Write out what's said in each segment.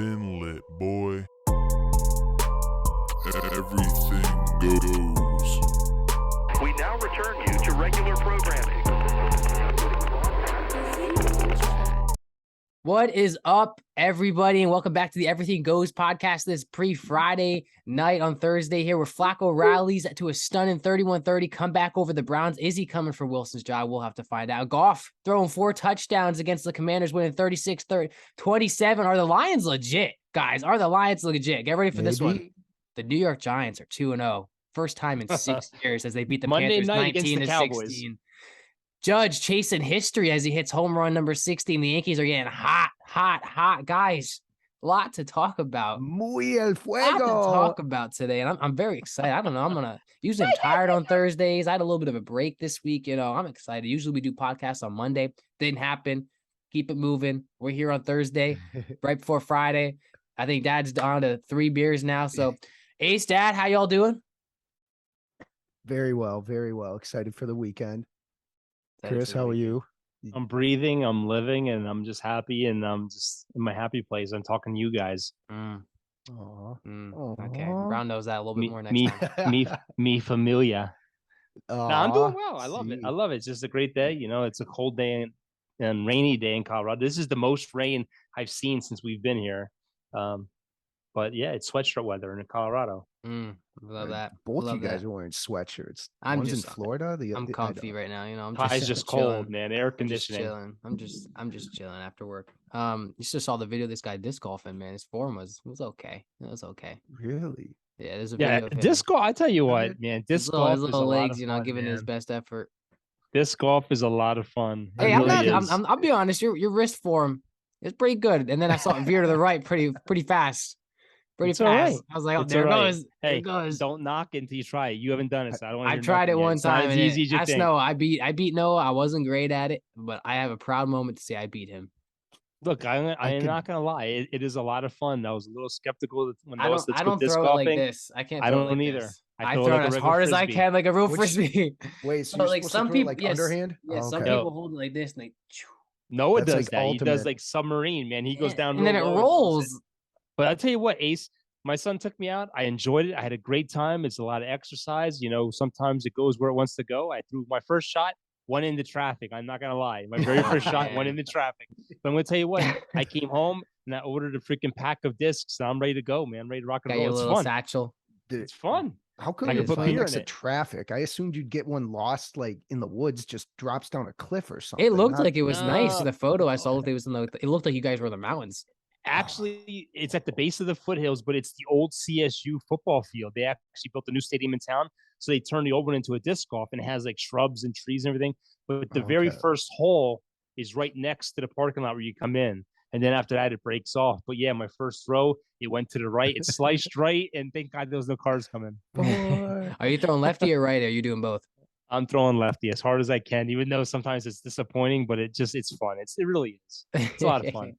been lit, boy. Everything goes. We now return you to regular programming. What is up, everybody, and welcome back to the Everything Goes podcast this pre-Friday night on Thursday here, where Flacco rallies to a stunning 31-30 comeback over the Browns. Is he coming for Wilson's job? We'll have to find out. Goff throwing 4 touchdowns against the Commanders, winning 36-27. Are the Lions legit, guys? Are the Lions legit? Get ready for this one. The New York Giants are 2-0. First time in 6 years as they beat the Monday Panthers night against the Cowboys. 19-16. Judge chasing history as he hits home run number 16. The Yankees are getting hot, guys. A lot to talk about. Muy el A lot fuego. to talk about today, and I'm very excited. I don't know. Usually I'm tired on Thursdays. I had a little bit of a break this week. I'm excited. Usually we do podcasts on Monday. Didn't happen. Keep it moving. We're here on Thursday, right before Friday. I think Dad's down to 3 beers now. So, Ace, Dad, how y'all doing? Very well. Excited for the weekend. Chris, how are you? I'm breathing, I'm living, and I'm just happy, and I'm just in my happy place. I'm talking to you guys. Aw. Okay, Brown knows that a little bit more next time. Me familia. No, I'm doing well. I love it. See. I love it. It's just a great day. It's a cold day and rainy day in Colorado. This is the most rain I've seen since we've been here. But yeah, it's sweatshirt weather in Colorado. Love that. Both Love you guys that. are wearing sweatshirts. I'm One's just in Florida. I'm comfy right now. I'm It's just cold, chilling. man. Air I'm just conditioning. chilling. I'm just chilling after work. You just saw the video of this guy disc golfing, man. His form was okay. It was okay. Really? Yeah, there's a Yeah, video of him. disc golf. I tell you what, man. His Disc golf his is a little lot legs, of fun, giving his man. best effort. Disc golf is a lot of fun. It Hey, really is. I'll be honest. Your wrist form is pretty good, and then I saw it veer to the right pretty fast. It's all right. I was like, oh, It's there it all right. goes. There Hey, it goes. don't knock it until you try it. You haven't done it, so I don't want to I've tried it one time. It's And not as easy as you ask think. Noah, I beat Noah. I wasn't great at it, but I have a proud moment to say I beat him. Look, I am not gonna lie. It is a lot of fun. I was a little skeptical when I Noah don't said disc throw golfing. it like this. I can't. I Throw it don't like either. this. I I throw throw like it a as regular hard as I frisbee. can, like a real Which- frisbee. Wait, so But, you're like, supposed some to throw it people- like yes. underhand? Yeah, Oh, some okay. people hold it like this, and they. Noah That's does like that. He does ultimate. like submarine, man. He goes Yeah, down and then it real low rolls. But I'll tell you what, Ace, my son took me out. I enjoyed it. I had a great time. It's a lot of exercise. Sometimes it goes where it wants to go. I threw my first shot, went into traffic. I'm not going to lie. My very first shot went into traffic. But I'm going to tell you what, I came home and I ordered a freaking pack of discs. And I'm ready to go, man. I'm ready to rock and Got roll. your It's little fun. satchel. It's fun. How come I you're can put playing beer next in to it. traffic? I assumed you'd get one lost like in the woods, just drops down a cliff or something. It looked Not- like it was nice. No. The photo I saw, it looked like you guys were in the mountains. Actually, it's at the base of the foothills, but it's the old CSU football field. They actually built a new stadium in town. So they turned the old one into a disc golf, and it has like shrubs and trees and everything. But the very Okay. first hole is right next to the parking lot where you come in. And then after that, it breaks off. But yeah, my first throw, it went to the right. It sliced right. And thank God there was no cars coming. Boy. Are you throwing lefty or right? Or are you doing both? I'm throwing lefty as hard as I can, even though sometimes it's disappointing, but it's fun. It really is. It's a lot of fun.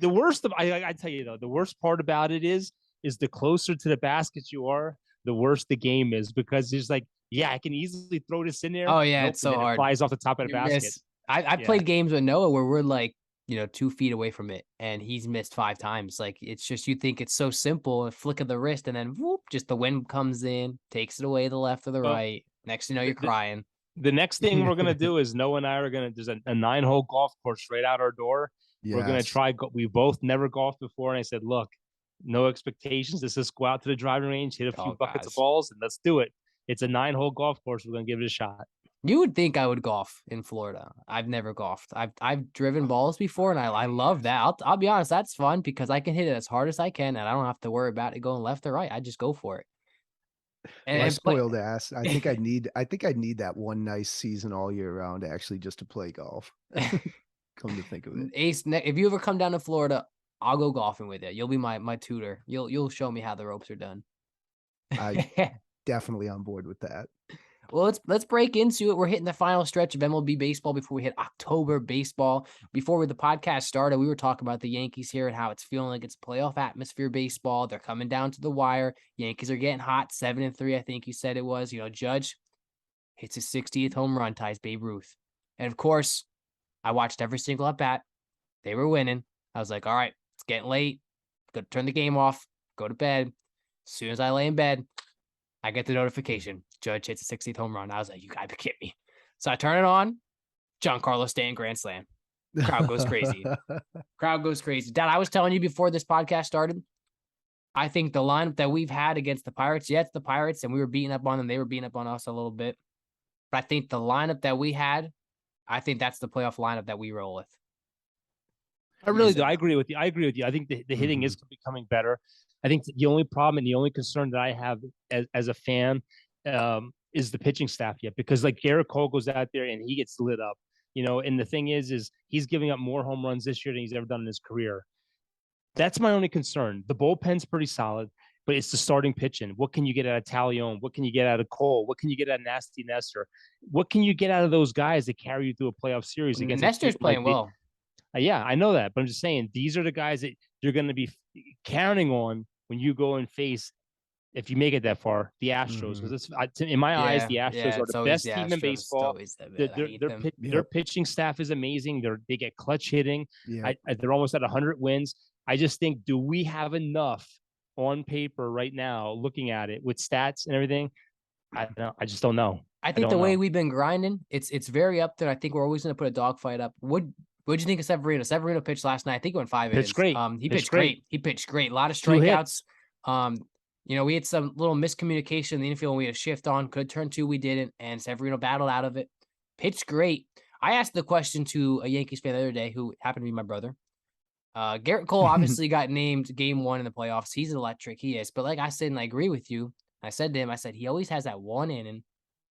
The worst of I tell you though, the worst part about it is the closer to the basket you are, the worse the game is, because it's like, yeah, I can easily throw this in there. Oh, yeah, Nope, it's so and then hard. It flies off the top of the You basket. miss. I Yeah. played games with Noah where we're like, 2 feet away from it, and he's missed 5 times. Like, it's just, you think it's so simple, a flick of the wrist, and then whoop, just the wind comes in, takes it away the left or the Well, right. Next thing you know, you're crying. The next thing we're gonna do is Noah and I are there's a 9-hole golf course right out our door. We're gonna Yes. try. We both never golfed before, and I said, look, no expectations. Let's just go out to the driving range, hit a few Oh, buckets of guys. balls, and let's do it. It's a 9-hole golf course. We're gonna give it a shot. You would think I would golf in Florida. I've never golfed. I've driven balls before, and I love that. I'll be honest, that's fun because I can hit it as hard as I can, and I don't have to worry about it going left or right. I just go for it. My And play- spoiled ass. I think I'd need that one nice season all year round actually just to play golf. Come to think of it. Ace, if you ever come down to Florida, I'll go golfing with you. You'll be my tutor. You'll show me how the ropes are done. I definitely on board with that. Well, let's break into it. We're hitting the final stretch of MLB baseball before we hit October baseball. Before the podcast started, we were talking about the Yankees here and how it's feeling like it's playoff atmosphere baseball. They're coming down to the wire. Yankees are getting hot, 7-3. I think you said it was. Judge hits his 60th home run, ties Babe Ruth. And of course, I watched every single at bat. They were winning. I was like, all right, it's getting late. go turn the game off, go to bed. As soon as I lay in bed, I get the notification. Judge hits a 60th home run. I was like, you gotta be kidding me. So I turn it on. Giancarlo Stanton grand slam. Crowd goes crazy. Crowd goes crazy. Dad, I was telling you before this podcast started, I think the lineup that we've had against the Pirates, it's the Pirates, and we were beating up on them. They were beating up on us a little bit. But I think the lineup that we had, I think that's the playoff lineup that we roll with. I really do. I agree with you. I think the hitting is becoming better. I think the only problem and the only concern that I have as a fan is the pitching staff yet, because like Garrett Cole goes out there and he gets lit up, and the thing is he's giving up more home runs this year than he's ever done in his career. That's my only concern. The bullpen's pretty solid, but it's the starting pitching. What can you get out of Talion? What can you get out of Cole? What can you get out of Nasty Nestor? What can you get out of those guys that carry you through a playoff series against Nestor's playing well. Yeah, I know that, but I'm just saying these are the guys that you're going to be counting on when you go and face, if you make it that far, the Astros. Because in my eyes, the Astros are the best team in baseball. Their pitching staff is amazing. They get clutch hitting. Yeah. They're almost at 100 wins. I just think, do we have enough on paper right now, looking at it with stats and everything? I just don't know. I think the way we've been grinding, it's very up there. I think we're always going to put a dogfight up. What'd you think of Severino? Severino pitched last night. I think he went 5 innings. Great. He pitched great. He pitched great. A lot of strikeouts. We had some little miscommunication in the infield when we had a shift on. Could turn 2, we didn't, and Severino battled out of it. Pitched great. I asked the question to a Yankees fan the other day, who happened to be my brother. Garrett Cole obviously got named game 1 in the playoffs. He's electric. He is. But like I said, and I agree with you, I said to him, he always has that one inning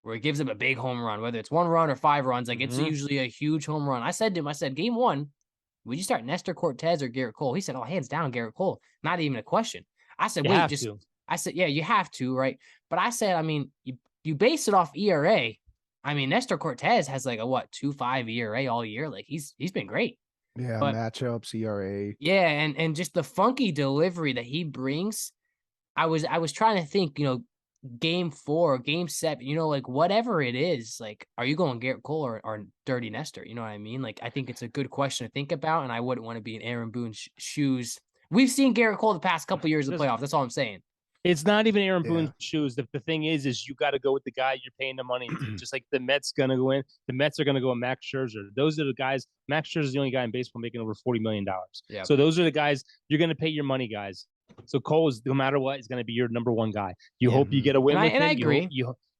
where he gives him a big home run, whether it's 1 run or 5 runs. Like, it's usually a huge home run. I said to him, game 1, would you start Nestor Cortez or Garrett Cole? He said, oh, hands down, Garrett Cole. Not even a question. I said, I said, yeah, you have to, right? But I said, you base it off ERA. Nestor Cortez has like a 2.5 ERA all year. Like, he's been great. Yeah, but matchups, ERA. Yeah, and just the funky delivery that he brings. I was trying to think, game 4, game 7, like whatever it is, like, are you going Garrett Cole or Dirty Nestor? You know what I mean? Like, I think it's a good question to think about, and I wouldn't want to be in Aaron Boone's shoes. We've seen Garrett Cole the past couple years of the playoffs. That's all I'm saying. It's not even Aaron Boone's shoes. The thing is you got to go with the guy you're paying the money to. Just like the Mets going to go in. The Mets are going to go with Max Scherzer. Those are the guys. Max Scherzer is the only guy in baseball making over $40 million. Yeah. So those are the guys you're going to pay your money, guys. So Cole is, no matter what, is going to be your number 1 guy. You hope you get a win with him. I agree.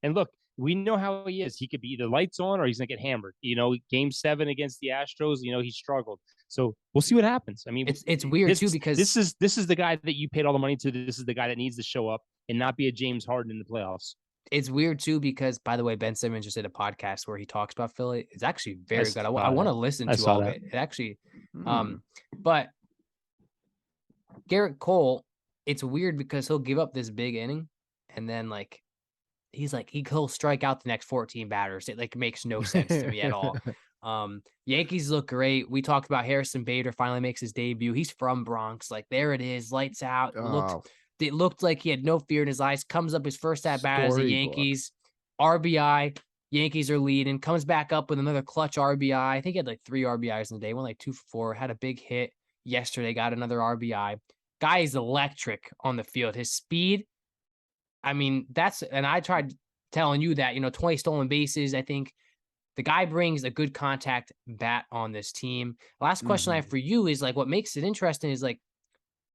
And look, we know how he is. He could be either lights on or he's going to get hammered. Game 7 against the Astros, he struggled. So we'll see what happens. It's weird too, because this is the guy that you paid all the money to. This is the guy that needs to show up and not be a James Harden in the playoffs. It's weird too, because, by the way, Ben Simmons just did a podcast where he talks about Philly. It's actually very good. I want to listen to all of it. It actually, but Garrett Cole, it's weird because he'll give up this big inning, and then he'll strike out the next 14 batters. It makes no sense to me at all. Yankees look great. We talked about Harrison Bader finally makes his debut. He's from Bronx. Like, there it is, lights out. It looked like he had no fear in his eyes. Comes up his first at bat as the Yankees. RBI. Yankees are leading. Comes back up with another clutch RBI. I think he had 3 RBIs in the day. Went 2 for 4. Had a big hit yesterday. Got another RBI. Guy is electric on the field. His speed. And I tried telling you that, 20 stolen bases. I think the guy brings a good contact bat on this team. Last question I have for you is what makes it interesting is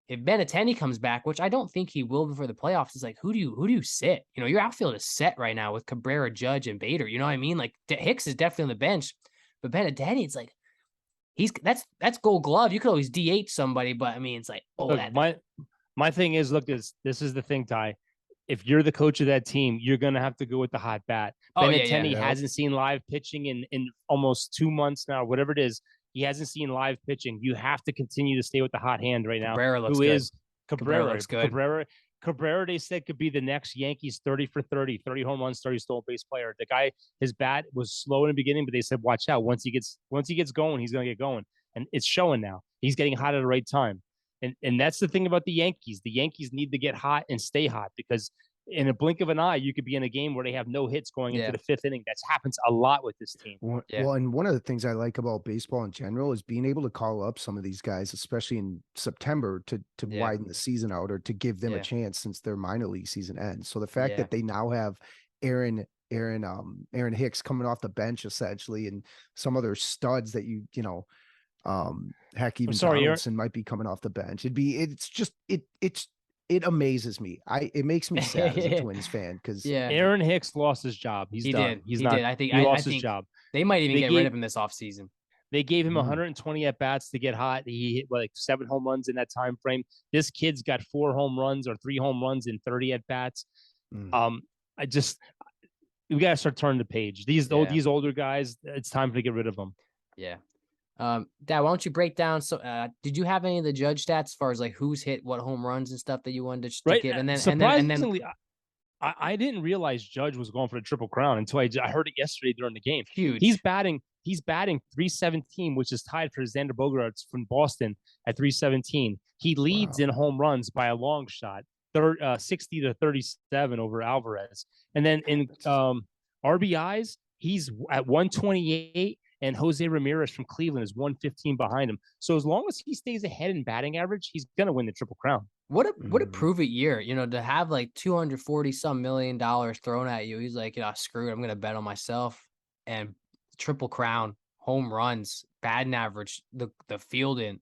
if Benintendi comes back, which I don't think he will before the playoffs, is who do you sit? Your outfield is set right now with Cabrera, Judge, and Bader. You know what I mean? Hicks is definitely on the bench, but Benintendi, it's that's Gold Glove. You could always DH somebody, but my thing is, look, this is the thing, Ty. If you're the coach of that team, you're going to have to go with the hot bat. Benintendi hasn't seen live pitching in almost 2 months now, whatever it is. He hasn't seen live pitching. You have to continue to stay with the hot hand right now. Cabrera looks good. Cabrera looks good. Cabrera, they said, could be the next Yankees 30 for 30 home runs, 30 stolen base player. The guy, his bat was slow in the beginning, but they said, watch out. Once he gets going, he's going to get going. And it's showing now. He's getting hot at the right time. And that's the thing about the Yankees. The Yankees need to get hot and stay hot, because in a blink of an eye, you could be in a game where they have no hits going into the fifth inning. That happens a lot with this team. Well, and one of the things I like about baseball in general is being able to call up some of these guys, especially in September, to widen the season out or to give them a chance since their minor league season ends. So the fact that they now have Aaron Hicks coming off the bench essentially, and some other studs that heck, even Donaldson might be coming off the bench. It amazes me. It makes me sad as a Twins fan because Aaron Hicks lost his job. He's done. He did. I think he lost his job. They might even get rid of him this offseason. They gave him 120 at bats to get hot. He hit like 7 home runs in that time frame. This kid's got 4 home runs or 3 home runs in 30 at bats. We got to start turning the page. These older guys, it's time to get rid of them. Yeah. Dad, why don't you break down? So, did you have any of the Judge stats as far as like who's hit what home runs and stuff that you wanted to give? And then, surprisingly, I didn't realize Judge was going for the Triple Crown until I heard it yesterday during the game. Huge. He's batting 317, which is tied for Xander Bogaerts from Boston at 317. He leads in home runs by a long shot, 60 to 37 over Alvarez. And then in RBIs, he's at 128. And Jose Ramirez from Cleveland is 115 behind him. So as long as he stays ahead in batting average, he's going to win the Triple Crown. What a prove it year, to have like $240 million thrown at you. He's like, screw it. I'm going to bet on myself and Triple Crown, home runs, batting average, the fielding,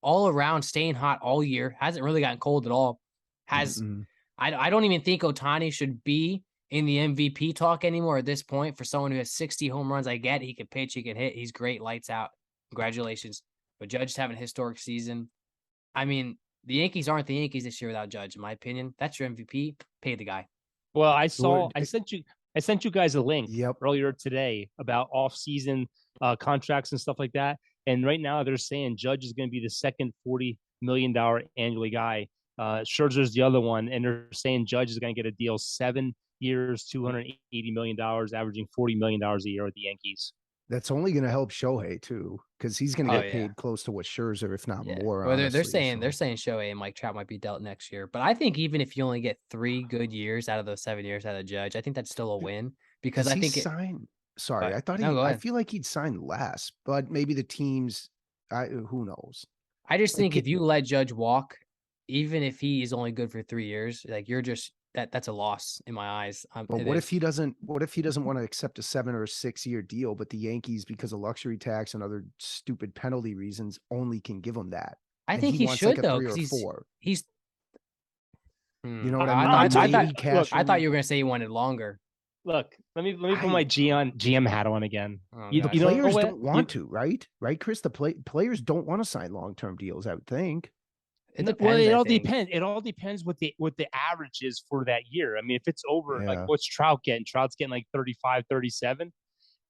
all around staying hot all year. Hasn't really gotten cold at all. I don't even think Ohtani should be in the MVP talk anymore at this point. For someone who has 60 home runs, I get it. He can pitch, he can hit. He's great, lights out. Congratulations. But Judge's having a historic season. I mean, the Yankees aren't the Yankees this year without Judge, in my opinion. That's your MVP. Pay the guy. Well, I sent you guys a link earlier today about off-season contracts and stuff like that. And right now they're saying Judge is going to be the second $40 million annually guy. Scherzer's the other one, and they're saying Judge is going to get a deal 7 years, $280 million, averaging $40 million a year with the Yankees. That's only going to help Shohei too, because he's going to get paid close to what Scherzer, if not more. Well, they're saying Shohei and Mike Trout might be dealt next year, but I think even if you only get 3 good years out of those 7 years out of Judge, I think that's still a win because I think I thought I feel like he'd sign less, but maybe the teams. Who knows? I just think if you let Judge walk, even if he is only good for 3 years, like you're just. That's a loss in my eyes. But what if he doesn't want to accept a 7 or 6 year deal, but the Yankees, because of luxury tax and other stupid penalty reasons, only can give him that? I think he should though, because he's. You know what I mean? I thought you were going to say he wanted longer. Look, let me put my GM hat on again. Players don't want to, right? Right, Chris. The players don't want to sign long-term deals, I would think. It depends. It all depends what the average is for that year. I mean, if it's over, like what's Trout getting? Trout's getting like 35, 37.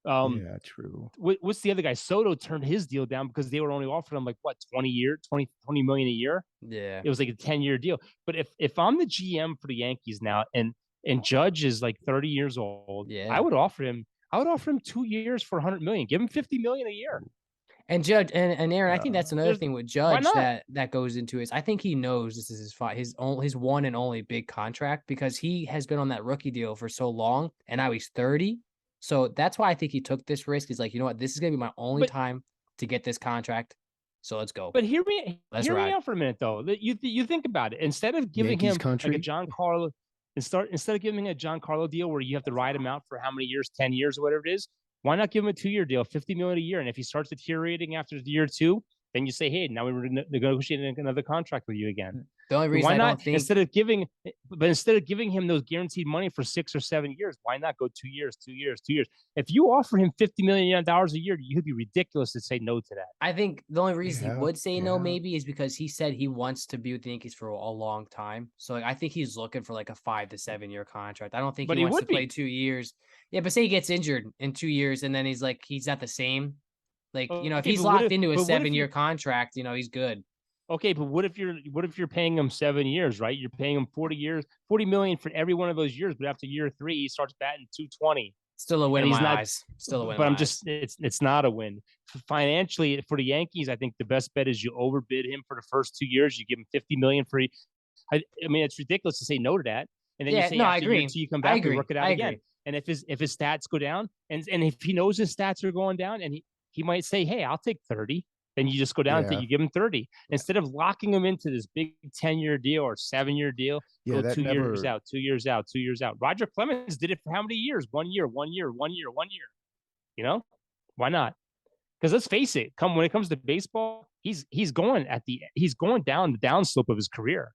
Yeah, true. What's the other guy? Soto turned his deal down because they were only offering him like 20 million a year. Yeah, it was like a 10-year deal. But if I'm the GM for the Yankees now, and Judge is like 30 years old, I would offer him 2 years for $100 million. Give him $50 million a year. And Judge and Aaron, I think that's another thing with Judge that goes into it. I think he knows this is his one and only big contract because he has been on that rookie deal for so long, and now he's 30. So that's why I think he took this risk. He's like, you know what, this is gonna be my only time to get this contract. So let's go. But hear me out for a minute though. You think about it. Instead of giving him like a John Carlo, instead of giving a John Carlo deal where you have to ride him out for how many years, 10 years or whatever it is. Why not give him a 2-year deal, $50 million a year? And if he starts deteriorating after year 2, then you say, hey, now we're negotiating another contract with you again. The only reason instead of giving him those guaranteed money for 6 or 7 years, why not go 2 years? If you offer him $50 million a year, you'd be ridiculous to say no to that. I think the only reason he would say no maybe is because he said he wants to be with the Yankees for a long time. So I think he's looking for like a 5 to 7 year contract. I don't think he wants to play 2 years. Yeah, but say he gets injured in 2 years and then he's not the same. Like, if he's locked into a 7-year contract, he's good. Okay, but what if you're paying him 7 years, right? You're paying him $40 million for every one of those years, but after year 3, he starts batting $220. Still a win in my eyes. Still a win. But it's not a win. Financially, for the Yankees, I think the best bet is you overbid him for the first 2 years. You give him $50 million for. I mean, it's ridiculous to say no to that. and then you say I after agree. year 2 you come back and work it out again. Agree. And if his stats go down, and if he knows his stats are going down, and he might say, hey, I'll take 30. Then you just go down and you give him 30 instead of locking him into this big 10-year deal or 7-year deal. Yeah, go 2 years out, 2 years out, 2 years out. Roger Clemens did it for how many years? 1 year, 1 year, 1 year, 1 year. You know, why not? Because let's face it, when it comes to baseball, he's going down the downslope of his career.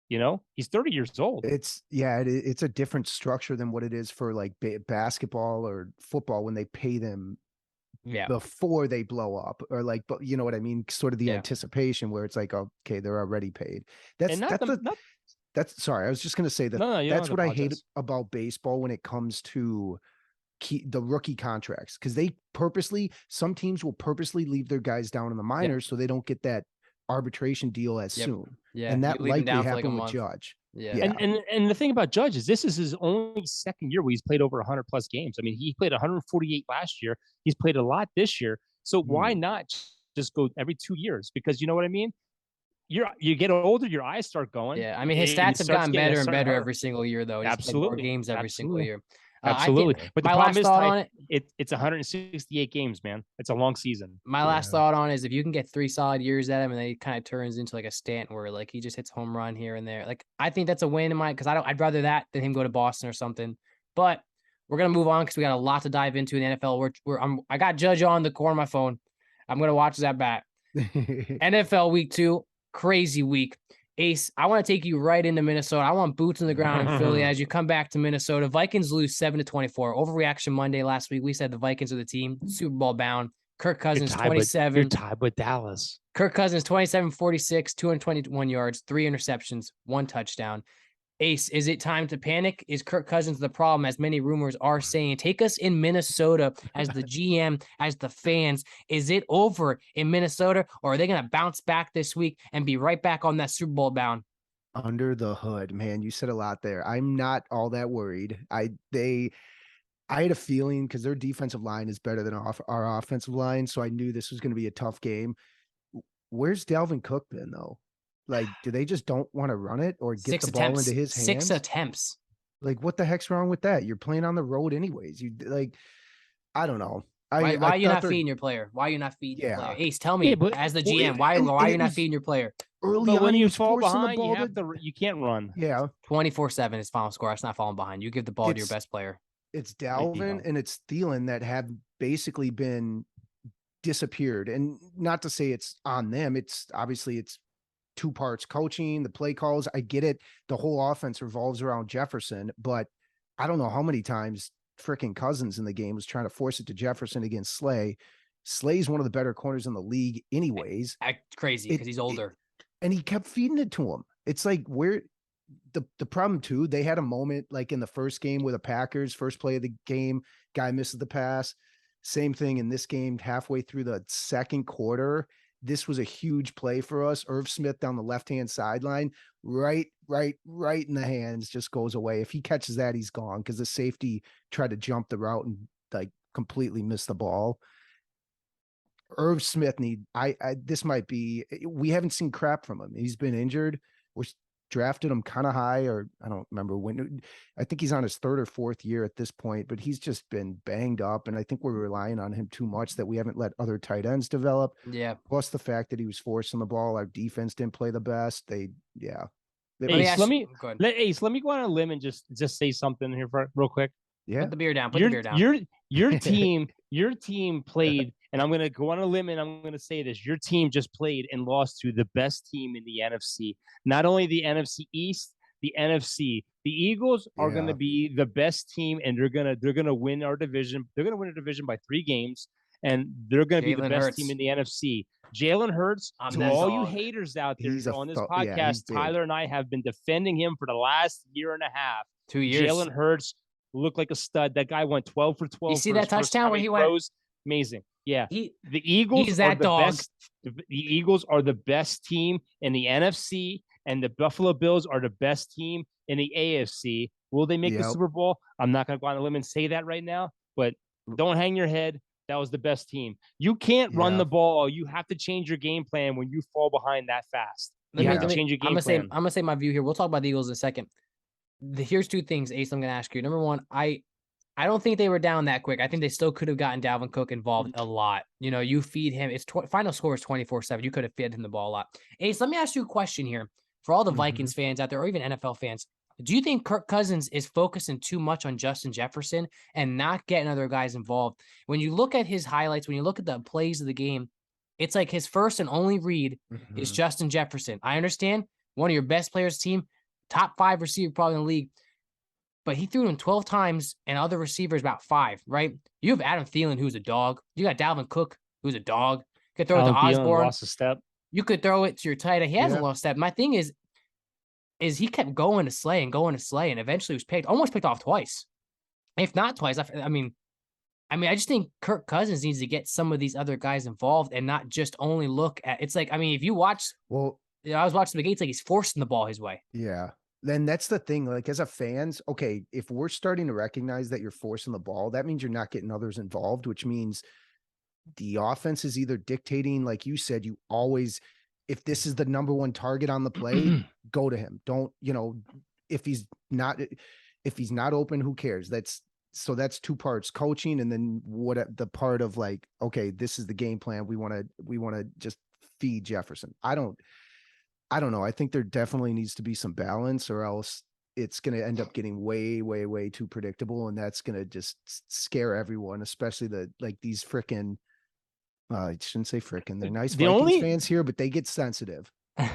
You know, he's 30 years old. It's a different structure than what it is for like basketball or football when they pay them before they blow up, or like, but you know what I mean? Sort of the anticipation where it's like, okay, they're already paid. That's sorry. I was just going to say that that's what I hate about baseball when it comes to the rookie contracts, because some teams will purposely leave their guys down in the minors so they don't get that arbitration deal as soon. Yeah. And that likely happened with Judge. Yeah. And the thing about Judge is this is his only second year where he's played over 100 plus games. I mean, he played 148 last year. He's played a lot this year. So why not just go every 2 years? Because you know what I mean? You get older, your eyes start going. Yeah. I mean, his stats have gotten better and better every single year, though. He's played more games every single year. Absolutely. But the problem is it's 168 games, man. It's a long season. My last thought on it is if you can get 3 solid years at him and then he kind of turns into like a Stanton where like he just hits home run here and there. Like I think that's a win in my, because I'd rather that than him go to Boston or something. But we're gonna move on because we got a lot to dive into in the NFL. I got Judge on the corner of my phone. I'm gonna watch that bat. NFL week 2, crazy week. Ace, I want to take you right into Minnesota. I want boots on the ground in Philly as you come back to Minnesota. Vikings lose 7-24. Overreaction Monday last week. We said the Vikings are the team. Super Bowl bound. Kirk Cousins, 27. You're tied with Dallas. Kirk Cousins, 27-46, 221 yards, 3 interceptions, 1 touchdown. Ace, is it time to panic? Is Kirk Cousins the problem, as many rumors are saying? Take us in Minnesota as the GM, as the fans. Is it over in Minnesota, or are they going to bounce back this week and be right back on that Super Bowl bound? Under the hood, man, you said a lot there. I'm not all that worried. I had a feeling because their defensive line is better than our offensive line, so I knew this was going to be a tough game. Where's Dalvin Cook been, though? Like, do they just don't want to run it or get the ball into his hands? 6 attempts. Like, what the heck's wrong with that? You're playing on the road anyways. I don't know. Why are you not feeding your player? Why are you not feeding your player? Ace, tell me, as the GM, why are you not feeding your player? Early when you fall behind, you can't run. Yeah. 24-7 is final score. It's not falling behind. You give the ball to your best player. It's Dalvin and it's Thielen that have basically been disappeared. And not to say it's on them. It's 2 parts coaching, the play calls. I get it. The whole offense revolves around Jefferson, but I don't know how many times freaking Cousins in the game was trying to force it to Jefferson against Slay. Slay's one of the better corners in the league anyways. Crazy because he's older. And he kept feeding it to him. It's like the problem too, they had a moment like in the first game with the Packers, first play of the game, guy misses the pass. Same thing in this game, halfway through the second quarter. This was a huge play for us. Irv Smith down the left-hand sideline, right in the hands, just goes away. If he catches that, he's gone because the safety tried to jump the route and like completely missed the ball. Irv Smith this might be, we haven't seen crap from him. He's been injured. We drafted him kind of high, or I don't remember when. I think he's on his 3rd or 4th year at this point, but he's just been banged up. And I think we're relying on him too much that we haven't let other tight ends develop. Yeah. Plus the fact that he was forcing the ball. Our defense didn't play the best. Ace, let me go on a limb and just say something here real quick. Yeah. Put the beer down. Your team played, and I'm going to go on a limb and I'm going to say this. Your team just played and lost to the best team in the NFC. Not only the NFC East, the NFC. The Eagles are going to be the best team, and they're going to win our division. They're going to win a division by 3 games, and they're going to be the best team in the NFC. Jalen Hurts, to all you haters out there on this podcast, Tyler and I have been defending him for the last year and a half. 2 years. Jalen Hurts looked like a stud. That guy went 12 for 12. You see that touchdown where he went? Amazing. Yeah. The Eagles are the best. The Eagles are the best team in the NFC, and the Buffalo Bills are the best team in the AFC. Will they make the Super Bowl? I'm not going to go on a limb and say that right now, but don't hang your head. That was the best team. You can't run the ball. You have to change your game plan when you fall behind that fast. You have to change your game plan. I'm going to say my view here. We'll talk about the Eagles in a second. here's two things, Ace, I'm going to ask you. Number one, I don't think they were down that quick. I think they still could have gotten Dalvin Cook involved a lot. You know, you feed him. It's final score is 24-7. You could have fed him the ball a lot. Ace, let me ask you a question here. For all the Vikings fans out there, or even NFL fans, do you think Kirk Cousins is focusing too much on Justin Jefferson and not getting other guys involved? When you look at his highlights, when you look at the plays of the game, it's like his first and only read is Justin Jefferson. I understand, one of your best players team, top 5 receiver probably in the league, but he threw him 12 times and other receivers about 5, right? You have Adam Thielen, who's a dog. You got Dalvin Cook, who's a dog. You could throw it to Osborne. Lost a step. You could throw it to your tight end. He hasn't lost a step. My thing is he kept going to Slay, and eventually was almost picked off twice. If not twice. I mean, I just think Kirk Cousins needs to get some of these other guys involved and not just only look at, it's like, I mean, if you watch, I was watching the Gates, like he's forcing the ball his way. Yeah. Then that's the thing, like as a fans, okay, if we're starting to recognize that you're forcing the ball, that means you're not getting others involved, which means the offense is either dictating, like you said, you always, if this is the number one target on the play, go to him. Don't, if he's not open, who cares? That's 2 parts, coaching, and then the part of like, okay, this is the game plan. We want to just feed Jefferson. I don't know. I think there definitely needs to be some balance, or else it's going to end up getting way, way, way too predictable. And that's going to just scare everyone, especially these frickin', I shouldn't say frickin', they're nice Vikings fans here, but they get sensitive.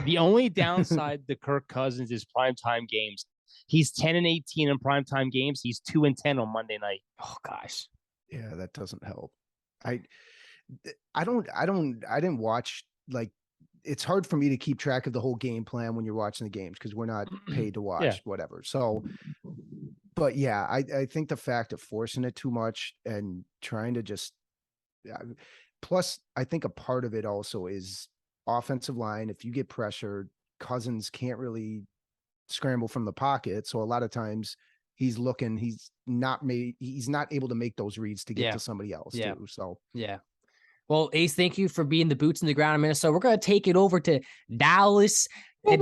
The only downside to Kirk Cousins is primetime games. He's 10-18 in primetime games. He's 2-10 on Monday night. Oh gosh. Yeah, that doesn't help. I didn't watch, like, it's hard for me to keep track of the whole game plan when you're watching the games because we're not paid to watch whatever. So, but yeah, I think the fact of forcing it too much and trying to just, plus I think a part of it also is offensive line. If you get pressured, Cousins can't really scramble from the pocket. So a lot of times he's not able to make those reads to get to somebody else too. So yeah. Well, Ace, thank you for being the boots in the ground in Minnesota. We're going to take it over to Dallas. Wait.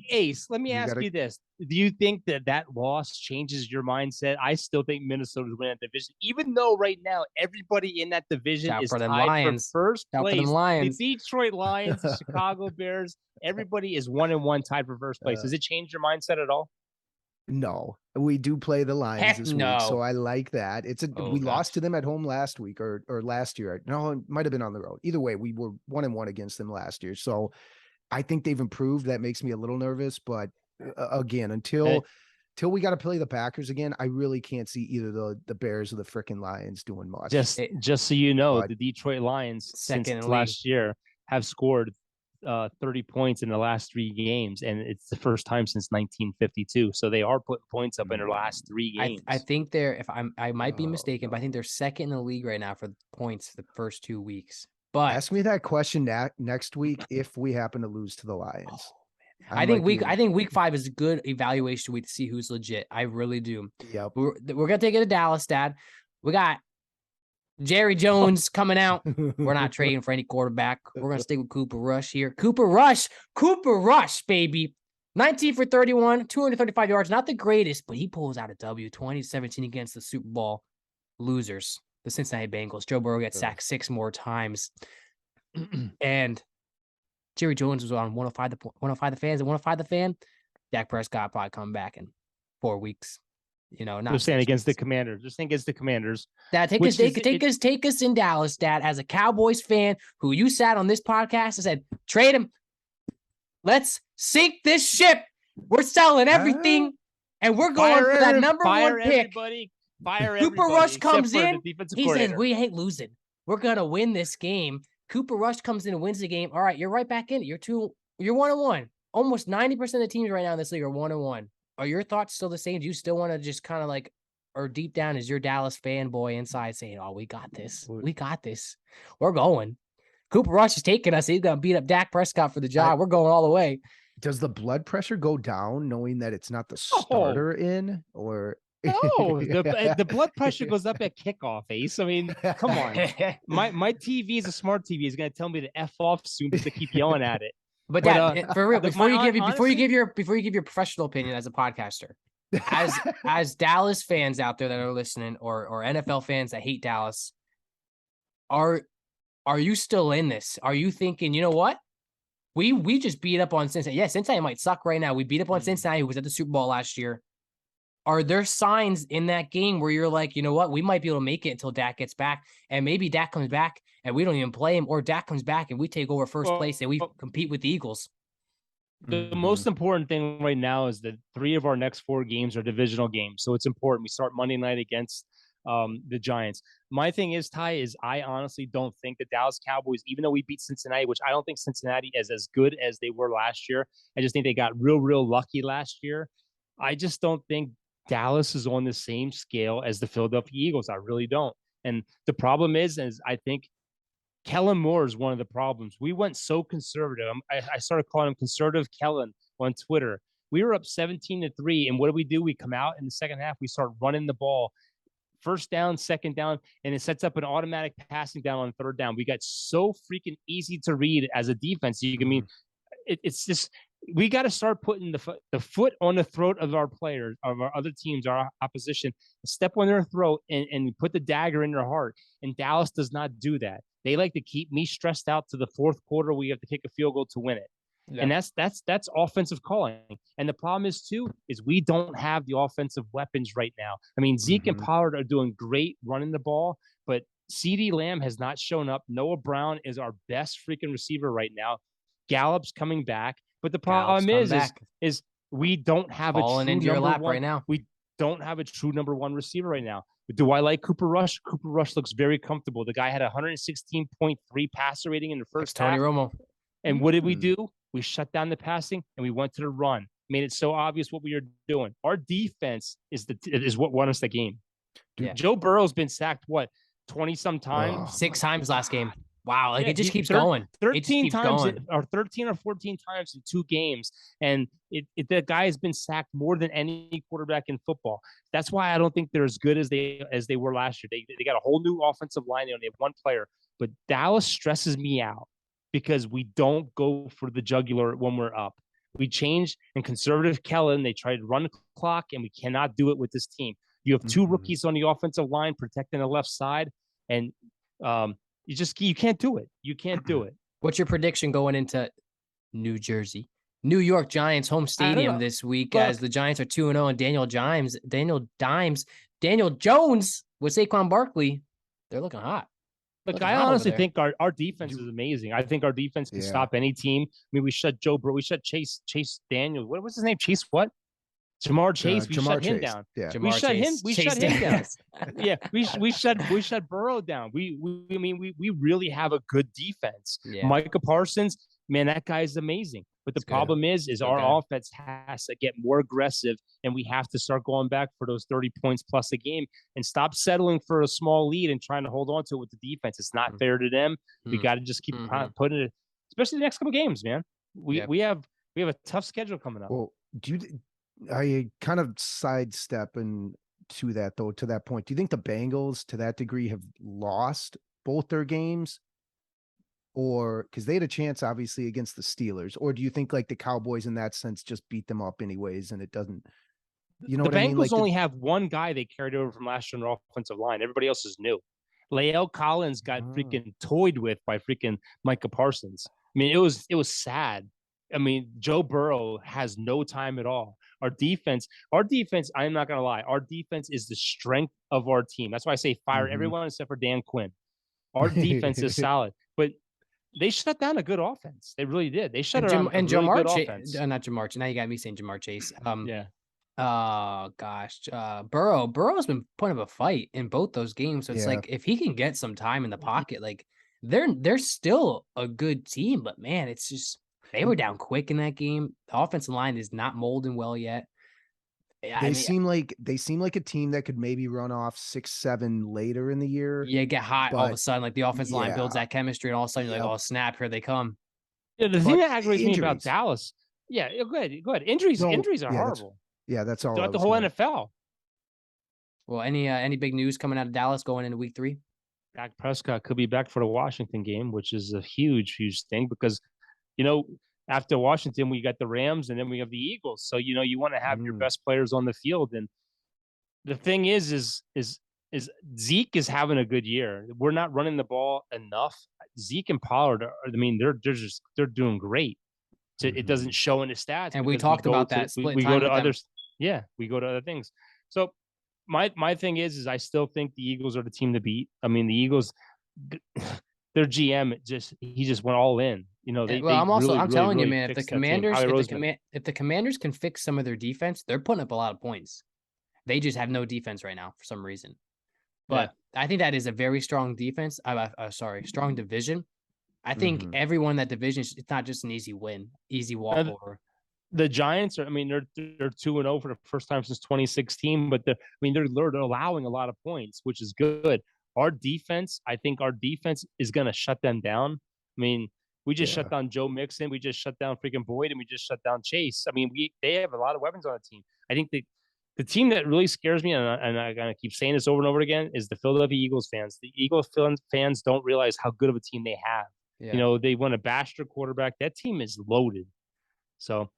Ace, let me ask you this. Do you think that loss changes your mindset? I still think Minnesota's winning that division, even though right now everybody in that division is tied for first place. The Detroit Lions, the Chicago Bears, everybody is 1-1 tied for first place. Does it change your mindset at all? No, we do play the Lions this week, so I like that. We lost to them at home last week or last year. No, it might have been on the road. Either way, we were 1-1 against them last year. So I think they've improved. That makes me a little nervous, but again, until we got to play the Packers again, I really can't see either the Bears or the freaking Lions doing much. Just so you know, the Detroit Lions since last year have scored 30 points in the last 3 games, and it's the first time since 1952. So they are putting points up in their last 3 games. I think they're, I might be mistaken, but I think they're second in the league right now for points for the first 2 weeks. But ask me that question next week if we happen to lose to the Lions. I think week 5 is a good evaluation week to see who's legit. I really do. Yep. We're gonna take it to Dallas, Dad. We got Jerry Jones coming out. We're not trading for any quarterback. We're going to stick with Cooper Rush here. Cooper Rush, baby. 19 for 31, 235 yards. Not the greatest, but he pulls out a W, 2017 against the Super Bowl losers, the Cincinnati Bengals. Joe Burrow gets sacked 6 more times. And Jerry Jones was on 105 the fans, and 105 the fan. Dak Prescott probably come back in 4 weeks. Not just saying against the Commanders. Just saying against the Commanders. Dad, take us in Dallas, Dad, as a Cowboys fan who you sat on this podcast and said, trade him. Let's sink this ship. We're selling everything, and we're going for that number 1 pick. Cooper Rush comes in. He says, we ain't losing. We're going to win this game. Cooper Rush comes in and wins the game. All right, you're right back in it. You're 1-1. Almost 90% of the teams right now in this league are 1-1. Are your thoughts still the same? Do you still want to just kind of like, or deep down is your Dallas fanboy inside saying, oh, we got this. We got this. We're going. Cooper Rush is taking us. He's going to beat up Dak Prescott for the job. We're going all the way. Does the blood pressure go down knowing that it's not the starter in? Or no, the blood pressure goes up at kickoff, Ace. I mean, come on. My TV is a smart TV. It's going to tell me to F off soon to keep yelling at it. But Dad, for real, look, before you honestly, give your professional opinion as a podcaster, as Dallas fans out there that are listening, or NFL fans that hate Dallas, are you still in this? Are you thinking, you know what? We just beat up on Cincinnati. Yeah, Cincinnati might suck right now. We beat up on Cincinnati, who was at the Super Bowl last year. Are there signs in that game where you're like, you know what, we might be able to make it until Dak gets back, and maybe Dak comes back and we don't even play him, or Dak comes back and we take over first place and we compete with the Eagles? The most important thing right now is that 3 of our next 4 games are divisional games, so it's important. We start Monday night against the Giants. My thing is, Ty, is I honestly don't think the Dallas Cowboys, even though we beat Cincinnati, which I don't think Cincinnati is as good as they were last year. I just think they got real lucky last year. I just don't think Dallas is on the same scale as the Philadelphia Eagles. I really don't. And the problem is I think Kellen Moore is one of the problems. We went so conservative. I started calling him Conservative Kellen on Twitter. We were up 17-3, and what do? We come out in the second half. We start running the ball. First down, second down, and it sets up an automatic passing down on third down. We got so freaking easy to read as a defense. It's just we got to start putting the foot on the throat of our players, of our other teams, our opposition, step on their throat and put the dagger in their heart. And Dallas does not do that. They like to keep me stressed out to the fourth quarter. We have to kick a field goal to win it. Yeah. And that's offensive calling. And the problem is we don't have the offensive weapons right now. I mean, Zeke and Pollard are doing great running the ball, but CeeDee Lamb has not shown up. Noah Brown is our best freaking receiver right now. Gallup's coming back. But the problem is we don't have a true number one right now. We don't have a true number 1 receiver right now. Do I like Cooper Rush? Cooper Rush looks very comfortable. The guy had a 116.3 passer rating in the first half. Tony Romo. And what did we do? We shut down the passing and we went to the run. Made it so obvious what we were doing. Our defense is what won us the game. Dude, Joe Burrow's been sacked 20-some times? 6 times last game. Wow, it just keeps going. 13 times or 13 or 14 times in 2 games. And the guy has been sacked more than any quarterback in football. That's why I don't think they're as good as they were last year. They got a whole new offensive line. They only have 1 player. But Dallas stresses me out because we don't go for the jugular when we're up. We changed, and Conservative Kellen, they tried to run the clock, and we cannot do it with this team. You have 2 rookies on the offensive line protecting the left side, and you can't do it. You can't do it. What's your prediction going into New Jersey? New York Giants home stadium this week, as the Giants are 2-0, and Daniel Jones with Saquon Barkley, they're looking hot. Look, I honestly think our defense is amazing. I think our defense can stop any team. I mean, we shut Joe Burrow. We shut Chase Daniel. What was his name? Chase what? Jamar Chase. We shut him down. Yeah. We shut him down. Yeah. We shut Burrow down. We really have a good defense. Yeah. Micah Parsons, man, that guy is amazing. But the problem is our offense has to get more aggressive, and we have to start going back for those 30 points plus a game and stop settling for a small lead and trying to hold on to it with the defense. It's not fair to them. We got to just keep putting it, especially the next couple of games, man. We have a tough schedule coming up. Well, I kind of sidestep to that point. Do you think the Bengals, to that degree, have lost both their games? Or because they had a chance, obviously, against the Steelers, or do you think like the Cowboys in that sense just beat them up anyways, and it doesn't, you know what I mean? The Bengals only have 1 guy they carried over from last year on their offensive line. Everybody else is new. Lael Collins got freaking toyed with by freaking Micah Parsons. I mean, it was sad. I mean, Joe Burrow has no time at all. Our defense, I'm not going to lie, our defense is the strength of our team. That's why I say fire everyone except for Dan Quinn. Our defense is solid, but they shut down a good offense. They really did. They shut down a really good offense. Not Jamar. Now you got me saying Jamar Chase. Oh gosh, Burrow's been putting up a fight in both those games. So it's like if he can get some time in the pocket, like they're still a good team. But man, it's just they were down quick in that game. The offensive line is not molding well yet. They seem like a team that could maybe run off 6-7 later in the year. Yeah, get hot all of a sudden. Like the offensive line builds that chemistry, and all of a sudden you're like, oh snap, here they come. Yeah, the thing that aggravates me about Dallas. Yeah, go ahead. Injuries are horrible. That's all. Throughout the whole NFL. Well, any big news coming out of Dallas going into week 3? Dak Prescott could be back for the Washington game, which is a huge thing because, after Washington, we got the Rams, and then we have the Eagles. So, you want to have your best players on the field. And the thing is Zeke is having a good year. We're not running the ball enough. Zeke and Pollard they're doing great. It doesn't show in the stats. And we talked about that. We go to others. Yeah, we go to other things. So my thing is I still think the Eagles are the team to beat. I mean, the Eagles, their GM he just went all in. I'm telling you, man, if the Commanders can fix some of their defense, they're putting up a lot of points. They just have no defense right now for some reason. But I think that is a very strong defense. Strong division. I think everyone in that division, it's not just an easy win, easy walkover. The Giants are, they're 2-0 for the first time since 2016, but they're allowing a lot of points, which is good. I think our defense is going to shut them down. We just shut down Joe Mixon. We just shut down freaking Boyd, and we just shut down Chase. They have a lot of weapons on the team. I think the team that really scares me, and I'm going to keep saying this over and over again, is the Philadelphia Eagles fans. The Eagles fans don't realize how good of a team they have. Yeah. They want to bash their quarterback. That team is loaded. So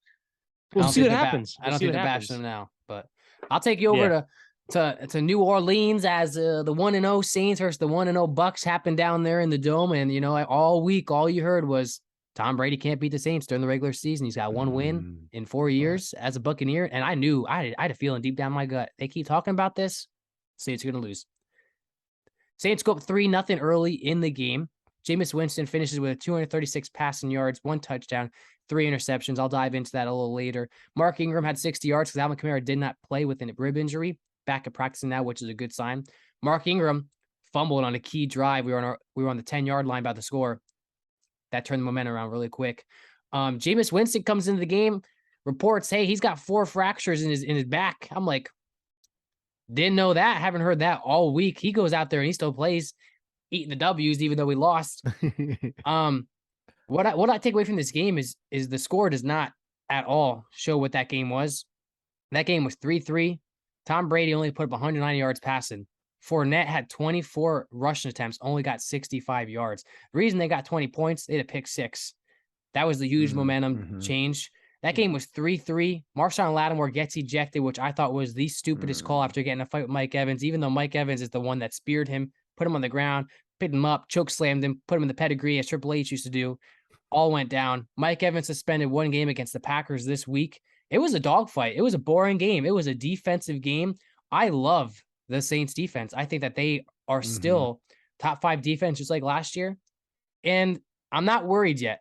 we'll see what happens. I don't think they're bashing them now, but I'll take you over to New Orleans as the 1-0 Saints versus the 1-0 Bucks happened down there in the Dome. And, all week, all you heard was Tom Brady can't beat the Saints during the regular season. He's got one win in 4 years as a Buccaneer. And I knew I had a feeling deep down my gut. They keep talking about this. Saints are going to lose. Saints go up 3-0 early in the game. Jameis Winston finishes with 236 passing yards, 1 touchdown, 3 interceptions. I'll dive into that a little later. Mark Ingram had 60 yards because Alvin Kamara did not play with a rib injury. Back at practicing now, which is a good sign. Mark Ingram fumbled on a key drive. We were on the 10-yard line about to score. That turned the momentum around really quick. Jameis Winston comes into the game, reports, hey, he's got 4 fractures in his back. I'm like, didn't know that. Haven't heard that all week. He goes out there and he still plays, eating the W's, even though we lost. What I take away from this game is the score does not at all show what that game was. That game was 3-3. Tom Brady only put up 190 yards passing. Fournette had 24 rushing attempts, only got 65 yards. The reason they got 20 points, they had a pick 6. That was the huge momentum change. That game was 3-3. Marshawn Lattimore gets ejected, which I thought was the stupidest call after getting a fight with Mike Evans, even though Mike Evans is the one that speared him, put him on the ground, picked him up, choke slammed him, put him in the pedigree as Triple H used to do. All went down. Mike Evans suspended 1 game against the Packers this week. It was a dogfight. It was a boring game. It was a defensive game. I love the Saints defense. I think that they are still top 5 defense, just like last year. And I'm not worried yet.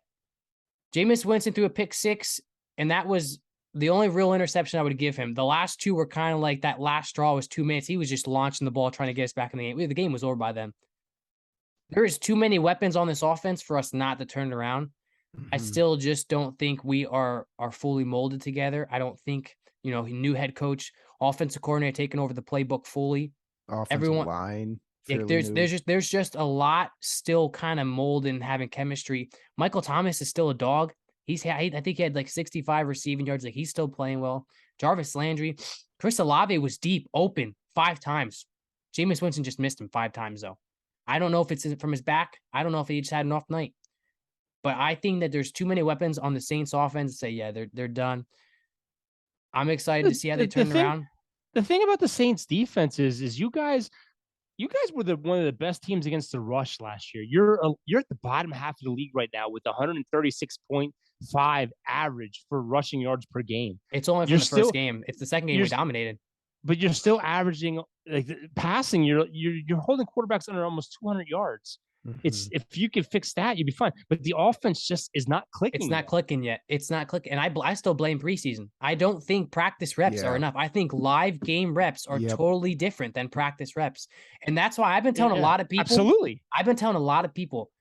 Jameis Winston threw a pick 6, and that was the only real interception I would give him. The last 2 were kind of like that last straw was 2 minutes. He was just launching the ball, trying to get us back in the game. The game was over by then. There is too many weapons on this offense for us not to turn it around. I still just don't think we are fully molded together. I don't think, new head coach, offensive coordinator taking over the playbook fully. Offensive line. There's just a lot still kind of mold and having chemistry. Michael Thomas is still a dog. I think he had like 65 receiving yards. Like he's still playing well. Jarvis Landry, Chris Olave was deep, open 5 times. Jameis Winston just missed him 5 times though. I don't know if it's from his back. I don't know if he just had an off night. But I think that there's too many weapons on the Saints offense to say, yeah, they're done. I'm excited to see how they turn around. The thing about the Saints defense is you guys were one of the best teams against the rush last year. You're at the bottom half of the league right now with 136.5 average for rushing yards per game. It's only from the first game. It's the second game we dominated. But you're still averaging like passing. You're holding quarterbacks under almost 200 yards. It's if you could fix that, you'd be fine. But the offense just is not clicking. It's not clicking yet. It's not clicking. And I still blame preseason. I don't think practice reps are enough. I think live game reps are totally different than practice reps. And that's why I've been telling a lot of people. Absolutely. I've been telling a lot of people,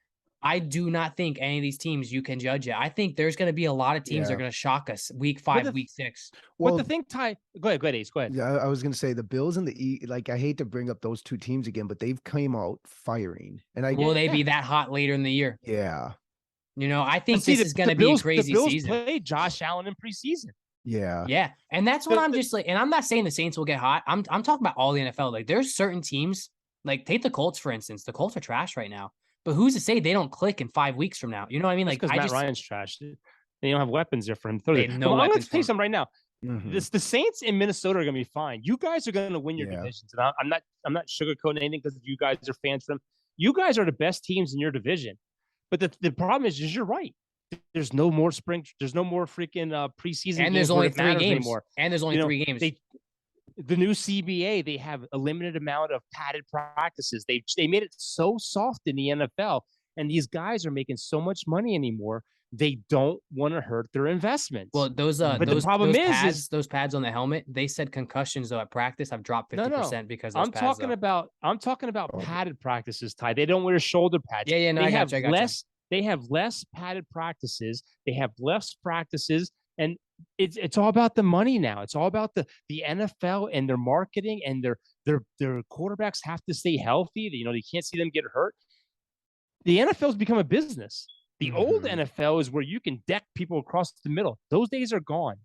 I do not think any of these teams you can judge it. I think there's going to be a lot of teams that are going to shock us week 5, week 6. Well, the thing, Ty, go ahead, Ace, go ahead. Yeah, I was going to say the Bills and the like. I hate to bring up those 2 teams again, but they've came out firing. And will they be that hot later in the year? Yeah. I think this is going to be a crazy season. The Bills played Josh Allen in preseason. Yeah. Yeah. And that's what I'm just like, and I'm not saying the Saints will get hot. I'm talking about all the NFL. Like there's certain teams, like take the Colts, for instance. The Colts are trash right now. But who's to say they don't click in 5 weeks from now? You know what I mean? Like Matt Ryan's trash. They don't have weapons there for him to throw. They have no I'm going weapons to tell you for him. something right now. Mhm. The Saints in Minnesota are going to be fine. You guys are going to win your divisions, and I'm not sugarcoating anything because you guys are fans of them. You guys are the best teams in your division, but the problem is you're right. There's no more spring. There's no more freaking preseason. And games there's only where it 3 matters games anymore. And there's only 3 games. The new CBA, they have a limited amount of padded practices. They made it so soft in the NFL, and these guys are making so much money anymore. They don't want to hurt their investments. Well, those pads on the helmet, they said concussions though at practice have dropped 50% because of those pads. I'm talking about padded practices, Ty. They don't wear shoulder pads. Yeah, no, they I have got you. less. They have less padded practices. They have less practices, and it's all about the money now. It's all about the NFL and their marketing, and their quarterbacks have to stay healthy. You know, they can't see them get hurt. The NFL's become a business. The old NFL is where you can deck people across the middle. Those days are gone.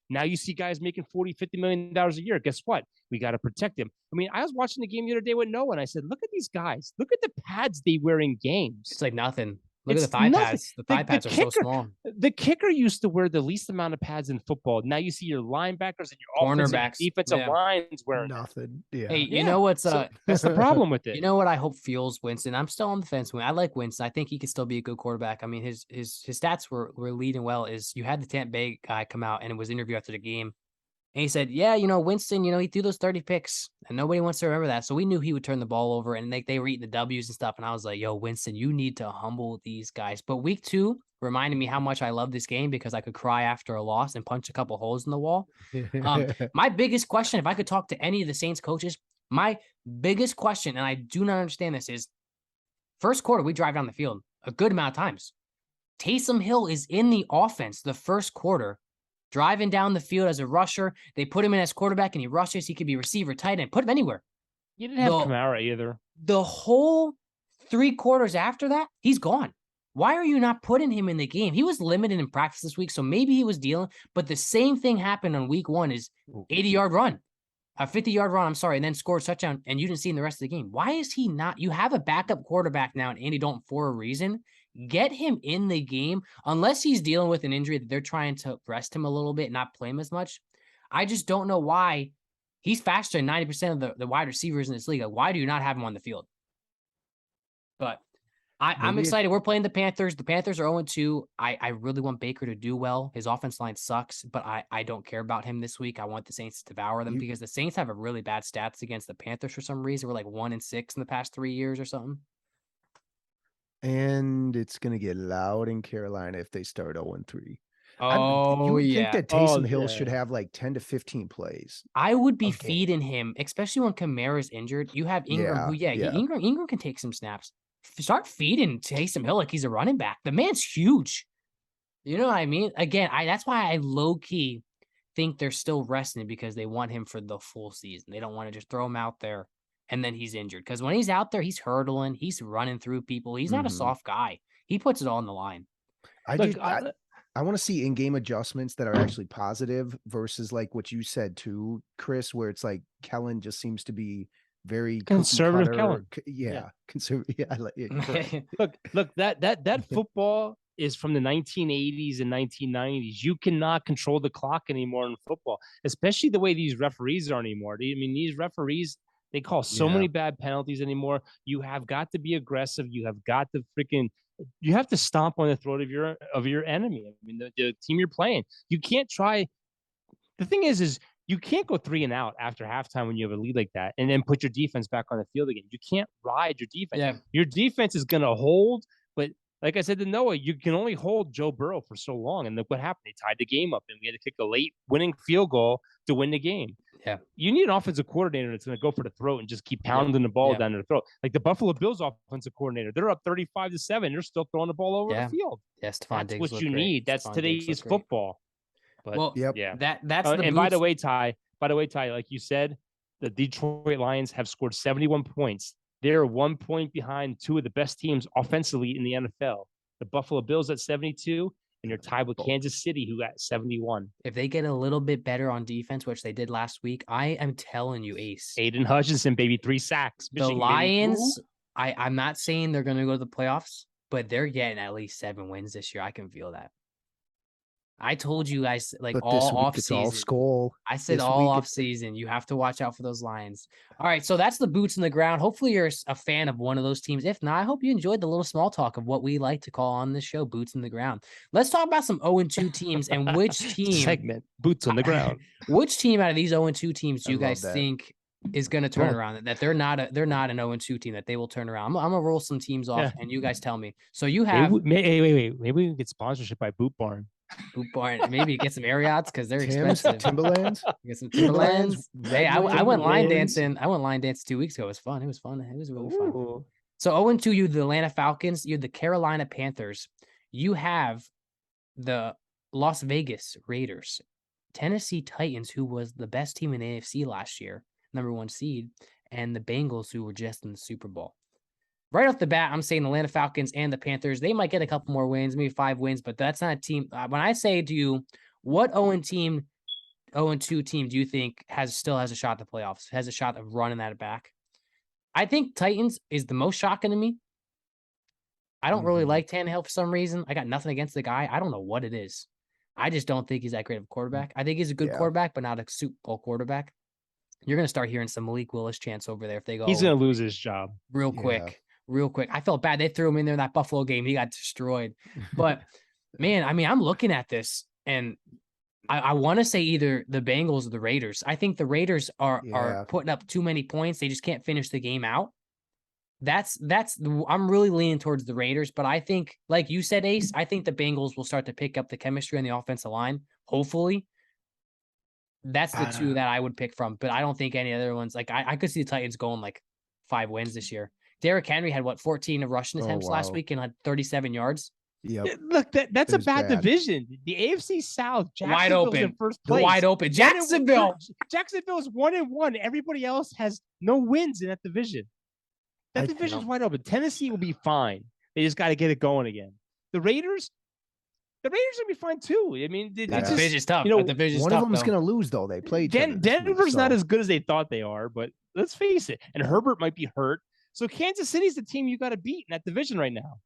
Now you see guys making $40, $50 million a year. Guess what? We got to protect them. I mean, I was watching the game the other day with Noah, and I said, look at these guys. Look at the pads they wear in games. It's like nothing. Look at the thigh pads. The thigh pads are so small. The kicker used to wear the least amount of pads in football. Now you see your linebackers and your cornerbacks, defensive lines wearing nothing. Yeah. Hey, you know what's that's the problem with it. You know what I hope fuels Winston? I'm still on the fence. I like Winston. I think he could still be a good quarterback. I mean, his stats were leading well. Is you had the Tampa Bay guy come out and it was interviewed after the game. And he said, yeah, Winston, he threw those 30 picks and nobody wants to remember that. So we knew he would turn the ball over and they were eating the W's and stuff. And I was like, yo, Winston, you need to humble these guys. But week 2 reminded me how much I love this game because I could cry after a loss and punch a couple holes in the wall. My biggest question, if I could talk to any of the Saints coaches, my biggest question, and I do not understand this, is first quarter, we drive down the field a good amount of times. Taysom Hill is in the offense the first quarter, driving down the field as a rusher. They put him in as quarterback and he rushes. He could be receiver, tight end, put him anywhere. You didn't have Kamara either. The whole 3 quarters after that, he's gone. Why are you not putting him in the game? He was limited in practice this week, so maybe he was dealing, but the same thing happened on week 1 is 80-yard run, a 50-yard run, and then scored a touchdown, and you didn't see him the rest of the game. Why is he not? You have a backup quarterback now in Andy Dalton for a reason. Get him in the game, unless he's dealing with an injury that they're trying to rest him a little bit, not play him as much. I just don't know why he's faster than 90% of the wide receivers in this league. Like, why do you not have him on the field? But I'm excited. We're playing the Panthers. The Panthers are 0-2. I really want Baker to do well. His offense line sucks, but I don't care about him this week. I want the Saints to devour them because the Saints have a really bad stats against the Panthers for some reason. We're like 1-6 in the past 3 years or something. And it's going to get loud in Carolina if they start 0-3. Oh, you would yeah. think that Taysom Hill should have like 10 to 15 plays. I would be feeding him, especially when Kamara's injured. You have Ingram, Ingram can take some snaps. Start feeding Taysom Hill like he's a running back. The man's huge. You know what I mean? Again, that's why I low-key think they're still resting because they want him for the full season. They don't want to just throw him out there and then he's injured. Because when he's out there, he's hurdling. He's running through people. He's not a soft guy. He puts it all on the line. I want to see in-game adjustments that are actually positive versus like what you said too, Chris, where it's like Kellen just seems to be very conservative. Kellen, conservative. Yeah, I like it. look, that football is from the 1980s and 1990s. You cannot control the clock anymore in football, especially the way these referees are anymore. I mean, these referees, they call so many bad penalties anymore. You have got to be aggressive. You have got to you have to stomp on the throat of your enemy. I mean, the team you're playing. You can't try. The thing is you can't go 3 and out after halftime when you have a lead like that and then put your defense back on the field again. You can't ride your defense. Yeah. Your defense is going to hold, but like I said to Noah, you can only hold Joe Burrow for so long. And look what happened. They tied the game up and we had to kick a late winning field goal to win the game. Yeah. You need an offensive coordinator that's going to go for the throat and just keep pounding the ball down their throat. Like the Buffalo Bills offensive coordinator, they're up 35-7. They're still throwing the ball over the field. Yes, that's what you need. That's today's football. But that's the and by the way, Ty, like you said, the Detroit Lions have scored 71 points. They're 1 point behind 2 of the best teams offensively in the NFL. The Buffalo Bills at 72, and you're tied with Kansas City, who got 71. If they get a little bit better on defense, which they did last week, I am telling you, Ace. Aiden Hutchinson, baby, 3 sacks. The Lions, I'm not saying they're going to go to the playoffs, but they're getting at least 7 wins this year. I can feel that. I told you guys like But all this week off it's all season. Skull. I said This all week off season. You have to watch out for those Lions. All right, so that's the boots in the ground. Hopefully, you're a fan of one of those teams. If not, I hope you enjoyed the little small talk of what we like to call on this show, boots in the ground. Let's talk about some 0-2 teams and which team segment boots on the ground. Which team out of these 0-2 teams do you guys that. think is going to turn around? That they're not an 0-2 team, that they will turn around. I'm gonna roll some teams off, and you guys tell me. So you have maybe we can get sponsorship by Boot Barn. Boot Barn, maybe get some Ariats because they're expensive. Timberlands, get some Timberlands. Hey, I went line dancing. I went line dancing 2 weeks ago. It was fun. It was really fun. So 0-2, you the Atlanta Falcons, you're the Carolina Panthers. You have the Las Vegas Raiders, Tennessee Titans, who was the best team in the AFC last year, #1 seed, and the Bengals, who were just in the Super Bowl. Right off the bat, I'm saying the Atlanta Falcons and the Panthers, they might get a couple more wins, maybe 5 wins, but that's not a team. When I say to you, what 0-2 team do you think still has a shot at the playoffs, has a shot of running that back? I think Titans is the most shocking to me. I don't really like Tannehill for some reason. I got nothing against the guy. I don't know what it is. I just don't think he's that great of a quarterback. I think he's a good quarterback, but not a Super Bowl quarterback. You're going to start hearing some Malik Willis chants over there if they go. He's going to lose his job. Real quick. I felt bad. They threw him in there in that Buffalo game. He got destroyed. But, man, I mean, I'm looking at this, and I want to say either the Bengals or the Raiders. I think the Raiders are putting up too many points. They just can't finish the game out. I'm really leaning towards the Raiders, but I think, like you said, Ace, I think the Bengals will start to pick up the chemistry on the offensive line. Hopefully. That's the two that I would pick from, but I don't think any other ones. Like I could see the Titans going like 5 wins this year. Derrick Henry had 14 rushing attempts last week and had 37 yards. Yeah, look, that's a bad division. The AFC South, wide open, in first place. Wide open. Jacksonville is 1-1. Everybody else has no wins in that division. That division's wide open. Tennessee will be fine. They just got to get it going again. The Raiders will be fine too. I mean, that division's tough. One of them is going to lose though. They play. Denver's not as good as they thought they are, but let's face it. And Herbert might be hurt. So Kansas City's the team you got to beat in that division right now.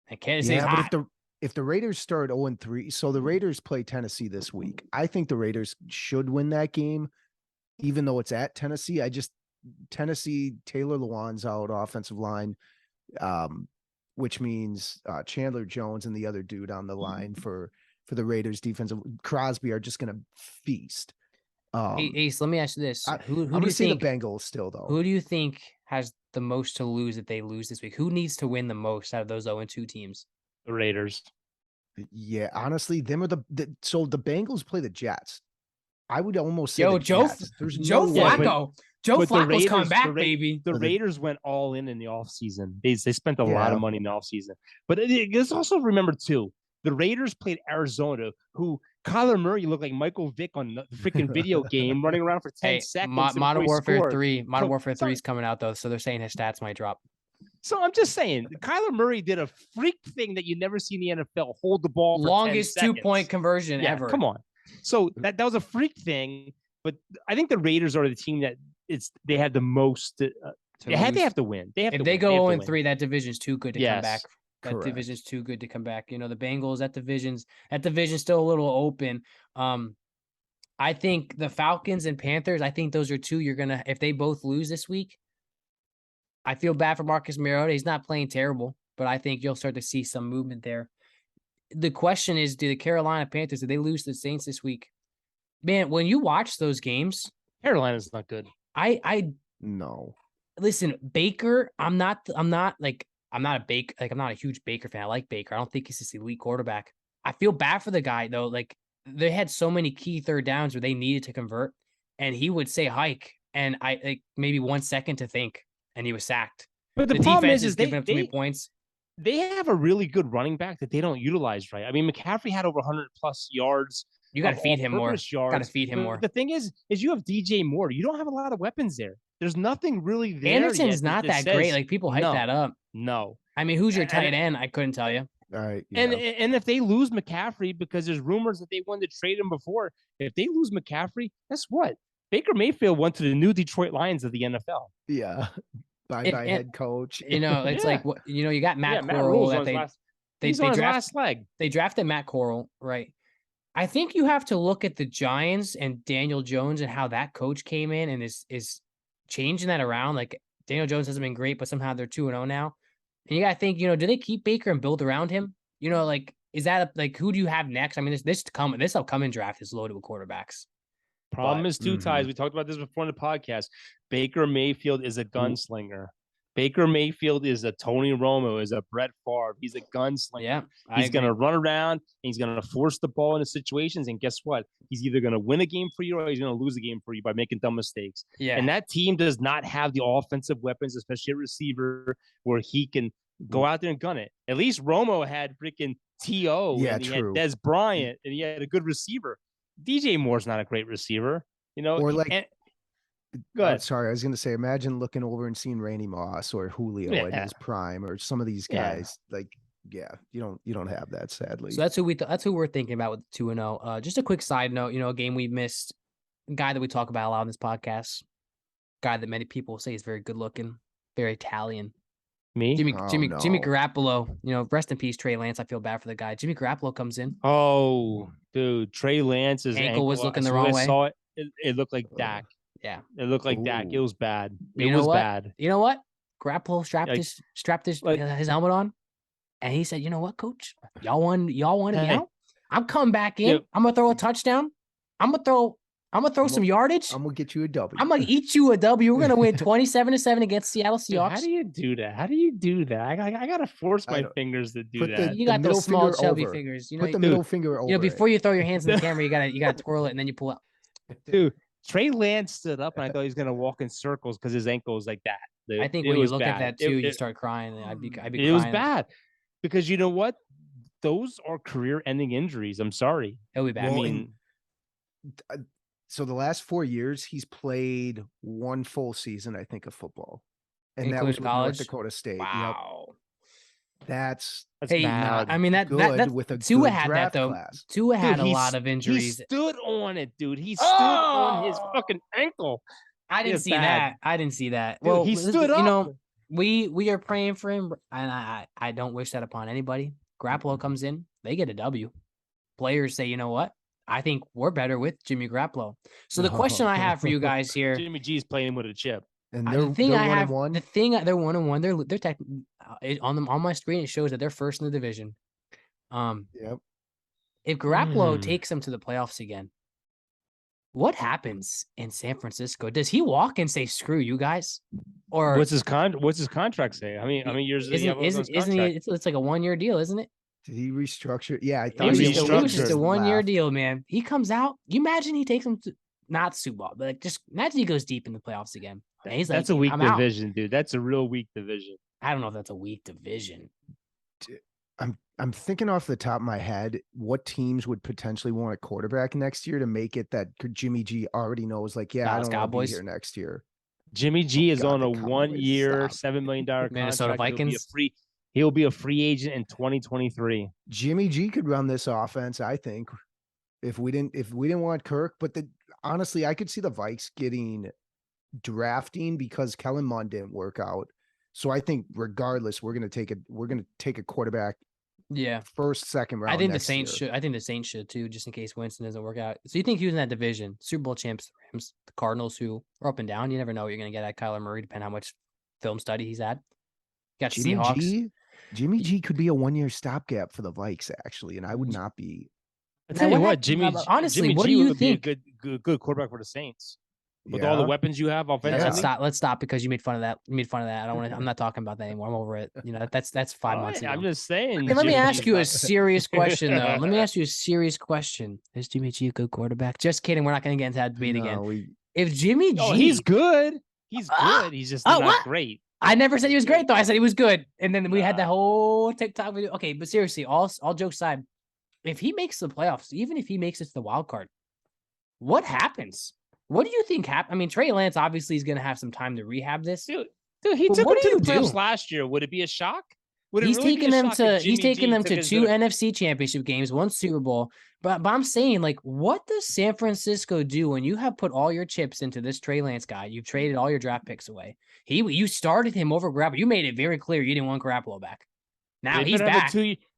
And Kansas City's hot. But if the Raiders start 0-3, so the Raiders play Tennessee this week. I think the Raiders should win that game, even though it's at Tennessee. Tennessee, Taylor Lewan's out, offensive line, which means Chandler Jones and the other dude on the line for the Raiders defensive Crosby are just going to feast. Ace, let me ask you this: Who do you think the Bengals still though? Who do you think has the most to lose if they lose this week? Who needs to win the most out of those 0-2 teams? The Raiders. Yeah, honestly, them are so the Bengals play the Jets. I would almost say Joe Flacco. Joe Flacco's coming back, baby. The Raiders went all in the offseason. They spent a lot of money in the offseason. But let's also remember, too, the Raiders played Arizona, who Kyler Murray looked like Michael Vick on the freaking video game, running around for 10 seconds. Modern Warfare 3 is coming out, though, so they're saying his stats might drop. So I'm just saying, Kyler Murray did a freak thing that you never see in the NFL, hold the ball for longest 10 seconds. 2-point conversion ever. Come on. So that was a freak thing, but I think the Raiders are the team that they had the most. They have to win. If they go 0-3, that division's too good to come back. That division's too good to come back. You know, the Bengals, that division's still a little open. I think the Falcons and Panthers, I think those are two if they both lose this week, I feel bad for Marcus Mariota. He's not playing terrible, but I think you'll start to see some movement there. The question is, do the Carolina Panthers, did they lose to the Saints this week? Man, when you watch those games, Carolina's not good. No. Listen, Baker, I'm not a huge Baker fan. I like Baker. I don't think he's this elite quarterback. I feel bad for the guy though. Like they had so many key third downs where they needed to convert, and he would say hike, and maybe 1 second to think, and he was sacked. But the problem is giving up too many points. They have a really good running back that they don't utilize right. I mean, McCaffrey had over 100 plus yards. You got to feed him more. The thing is you have DJ Moore. You don't have a lot of weapons there. There's nothing really there. Anderson's not that great. Like people hype that up. No. I mean, who's your tight end? I couldn't tell you. All right. Yeah. And if they lose McCaffrey, because there's rumors that they wanted to trade him before, if they lose McCaffrey, guess what? Baker Mayfield went to the new Detroit Lions of the NFL. Yeah. By head coach. You know, it's like you got Matt Corral. He's on his last leg. They drafted Matt Corral, right? I think you have to look at the Giants and Daniel Jones and how that coach came in and is changing that around. Like Daniel Jones hasn't been great, but somehow they're 2-0 now. And you gotta think, do they keep Baker and build around him? Like is that like who do you have next? I mean, this upcoming draft is loaded with quarterbacks. Problem is two ties. We talked about this before in the podcast. Baker Mayfield is a gunslinger. Baker Mayfield is a Tony Romo, is a Brett Favre. He's a gunslinger. Yeah, he's going to run around and he's going to force the ball into situations. And guess what? He's either going to win a game for you or he's going to lose a game for you by making dumb mistakes. Yeah. And that team does not have the offensive weapons, especially a receiver, where he can go out there and gun it. At least Romo had freaking T.O. Yeah, and he true. had Des Bryant and he had a good receiver. DJ Moore's not a great receiver, Or like, good. Sorry, I was going to say, imagine looking over and seeing Randy Moss or Julio in his prime, or some of these guys. Like, you don't have that, sadly. So that's who we're thinking about with 2-0. Just a quick side note, a game we missed, a guy that we talk about a lot on this podcast, guy that many people say is very good looking, very Italian. Me? Jimmy Garoppolo, rest in peace, Trey Lance. I feel bad for the guy. Jimmy Garoppolo comes in. Oh, dude, Trey Lance's ankle was looking the wrong way. I saw it. It looked like Dak. Yeah, it looked like Dak. It was bad. It was bad. You know what? Garoppolo strapped his helmet on, and he said, "You know what, Coach? Y'all wanted me out. I'm coming back in. I'm gonna throw a touchdown. I'm gonna throw some yardage. I'm gonna get you a W. I'm gonna eat you a W. We're gonna win 27-7 against Seattle Seahawks. Dude, how do you do that? I gotta force my fingers to do that. You got those small chubby fingers. Put the middle finger over. Before you throw your hands in the camera, you gotta twirl it and then you pull out. Dude, Trey Lance stood up and I thought he was gonna walk in circles because his ankle was like that. Dude, I think when you look at that too, you start crying. I'd be crying. It was bad because you know what? Those are career-ending injuries. I'm sorry. It'll be bad. Well, I mean, so the last 4 years, he's played one full season, I think, of football, and that was with North Dakota State. Wow, yep. That's bad. I mean, that with a Tua had that though. Class. Tua had a lot of injuries. He stood on it, dude. He stood on his fucking ankle. I didn't see that. Dude, well, he stood up. We are praying for him, and I don't wish that upon anybody. Garoppolo comes in, they get a W. Players say, you know what? I think we're better with Jimmy Garoppolo. So the question I have for you guys here, Jimmy G's playing with a chip. And they're 1-1. They're 1-1. They're on my screen. It shows that they're first in the division. Yep. If Garoppolo takes them to the playoffs again, what happens in San Francisco? Does he walk and say, "Screw you guys"? Or what's his contract say? I mean, years. Isn't he? It's like a 1-year deal, isn't it? Did he restructure? Yeah, I thought it was just a 1-year deal, man. He comes out. You imagine he takes them to not Super Bowl, but just imagine he goes deep in the playoffs again. And he's that's a weak division, dude. That's a real weak division. I don't know if that's a weak division. I'm thinking off the top of my head, what teams would potentially want a quarterback next year to make it that Jimmy G already knows, like, I don't want to be here next year. Jimmy G is on a 1-year, $7 million contract. Minnesota Vikings. He'll be a free agent in 2023. Jimmy G could run this offense, I think, if we didn't want Kirk. But honestly, I could see the Vikes drafting because Kellen Mond didn't work out. So I think regardless, we're gonna take a quarterback. Yeah, first, second round. I think the Saints should too, just in case Winston doesn't work out. So you think he was in that division? Super Bowl champs, the Rams, the Cardinals, who are up and down. You never know what you're gonna get at Kyler Murray, depending on how much film study he's had. Got Seahawks. Jimmy G could be a 1-year stopgap for the Vikes, actually, and I would not be. I tell you what, Jimmy. Honestly, Jimmy what G do you would think? Be a good quarterback for the Saints. With all the weapons you have offensively. Let's stop because you made fun of that. I don't want to. I'm not talking about that anymore. I'm over it. That's 5 months ago. I'm just saying. Okay, let me ask you a serious question though. Let me ask you a serious question. Is Jimmy G a good quarterback? Just kidding. We're not going to get into that debate again. If Jimmy G, he's good. He's good. He's just not great. I never said he was great though. I said he was good. And then we had the whole TikTok video. Okay, but seriously, all jokes aside, if he makes the playoffs, even if he makes it to the wild card, what happens? What do you think happened? I mean, Trey Lance obviously is going to have some time to rehab this. Dude, he took him to the playoffs last year. Would it be a shock? He's taking them to 2 NFC championship games, 1 Super Bowl. But I'm saying, like, what does San Francisco do when you have put all your chips into this Trey Lance guy? You've traded all your draft picks away. You started him over Garoppolo. You made it very clear you didn't want Garoppolo back. Now he's back.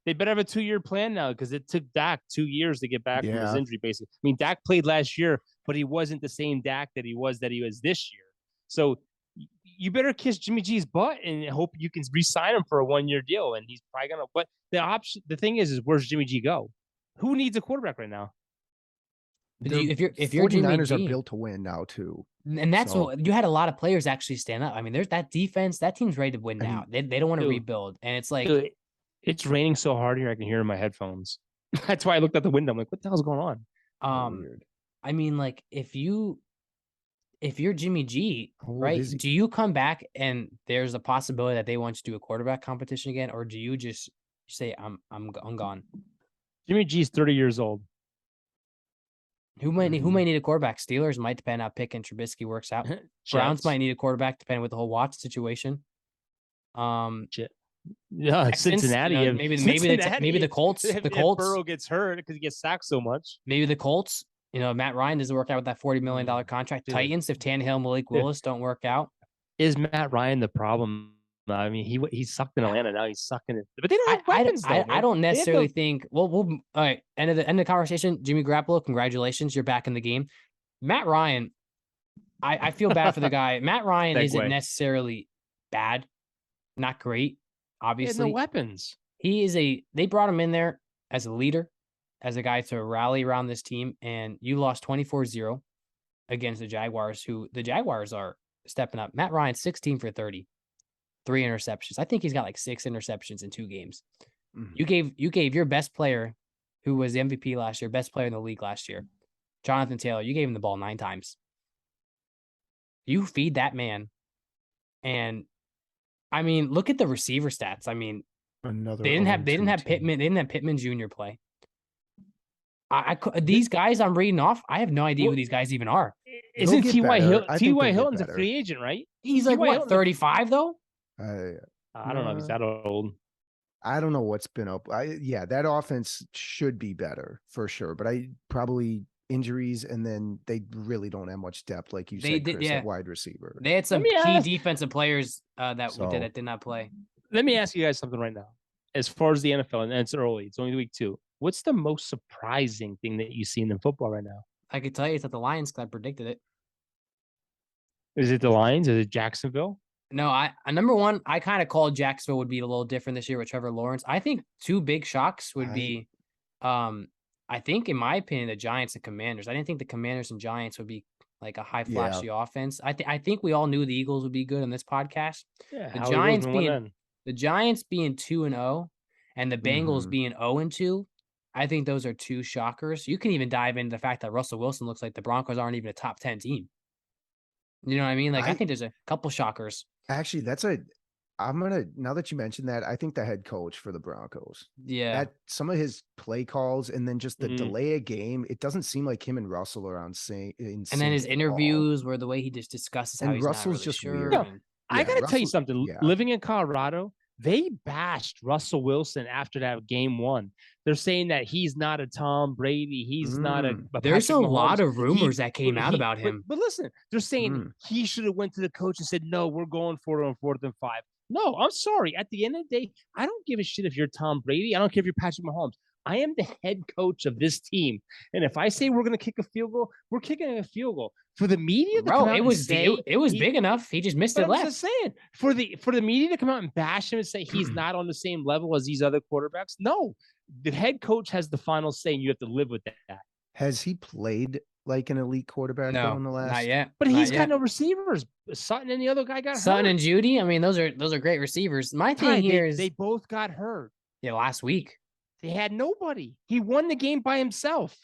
They better have a 2-year plan now because it took Dak 2 years to get back from his injury, basically. I mean, Dak played last year, but he wasn't the same Dak that he was this year. So you better kiss Jimmy G's butt and hope you can re-sign him for a 1-year deal. And he's probably going to – but the thing is where's Jimmy G go? Who needs a quarterback right now? If you're Jimmy 49ers G, are built to win now too. And that's what you had a lot of players actually stand up. I mean, there's that defense. That team's ready to win now. They don't want to rebuild. And it's like – it's raining so hard here I can hear it in my headphones. That's why I looked out the window. I'm like, what the hell's going on? Weird. I mean, like if you're Jimmy G, right? Do you come back and there's a possibility that they want you to do a quarterback competition again, or do you just say I'm gone? Jimmy G's 30 years old. Who might need a quarterback? Steelers might, depend how pick and Trubisky works out. Browns might need a quarterback depending with the whole Watts situation. Yeah, Texans, Cincinnati. Maybe the Colts. If Burrow gets hurt because he gets sacked so much. Maybe the Colts. Matt Ryan doesn't work out with that $40 million contract. Titans, if Tannehill, Malik Willis don't work out. Is Matt Ryan the problem? I mean, he sucked in Atlanta. Now he's sucking it. But they don't have weapons. I don't necessarily think. Well, all right. End of the conversation. Jimmy Garoppolo, congratulations, you're back in the game. Matt Ryan, I feel bad for the guy. Matt Ryan isn't necessarily bad, not great. Obviously, no weapons. They brought him in there as a leader, as a guy to rally around this team, and you lost 24-0 against the Jaguars, who the Jaguars are stepping up. Matt Ryan, 16 for 30, 3 interceptions. I think he's got like 6 interceptions in 2 games. Mm-hmm. You gave your best player, who was the MVP last year, best player in the league last year, Jonathan Taylor, you gave him the ball 9 times. You feed that man, and I mean, look at the receiver stats. I mean, they didn't have Pittman. They didn't have Pittman Jr. play. These guys I'm reading off, I have no idea who these guys even are. Isn't T.Y. Hilton's a free agent, right? He's like, what, 35 though? I don't know if he's that old. I don't know what's been up. That offense should be better for sure, but probably injuries, and then they really don't have much depth, like you said, Chris, at wide receiver. They had some key defensive players that did not play. Let me ask you guys something right now. As far as the NFL, and it's early, it's only week 2. What's the most surprising thing that you've seen in football right now? I could tell you it's at the Lions because I predicted it. Is it the Lions? Is it Jacksonville? No, number one, I kind of called Jacksonville would be a little different this year with Trevor Lawrence. I think 2 big shocks would be, I think, in my opinion, the Giants and Commanders. I didn't think the Commanders and Giants would be like a high flashy offense. I think we all knew the Eagles would be good on this podcast. Yeah, the Giants being 2-0 and the Bengals being 0-2. I think those are 2 shockers. You can even dive into the fact that Russell Wilson looks like the Broncos aren't even a top 10 team. You know what I mean? Like, I think there's a couple shockers. Actually, now that you mentioned that, I think the head coach for the Broncos. Yeah. Some of his play calls and then just the delay of game, it doesn't seem like him and Russell are on same. And then his interviews were the way he just discusses how he's Russell's not really just sure. weird. I got to tell you something. Living in Colorado, they bashed Russell Wilson after that game 1. They're saying that he's not a Tom Brady. He's not a There's a lot of rumors that came out about him. But listen, they're saying he should have went to the coach and said, no, we're going for it on 4th and 5. No, I'm sorry. At the end of the day, I don't give a shit if you're Tom Brady. I don't care if you're Patrick Mahomes. I am the head coach of this team. And if I say we're going to kick a field goal, we're kicking a field goal. For the media to come out it was big enough. He just missed it left. I'm just saying, for the media to come out and bash him and say he's not on the same level as these other quarterbacks. No, the head coach has the final say, and you have to live with that. Has he played like an elite quarterback in the last? Not yet. But he's got no receivers. Sutton and the other guy got hurt. Sutton and Judy. I mean, those are great receivers. My thing here is they both got hurt. Yeah, last week. They had nobody. He won the game by himself.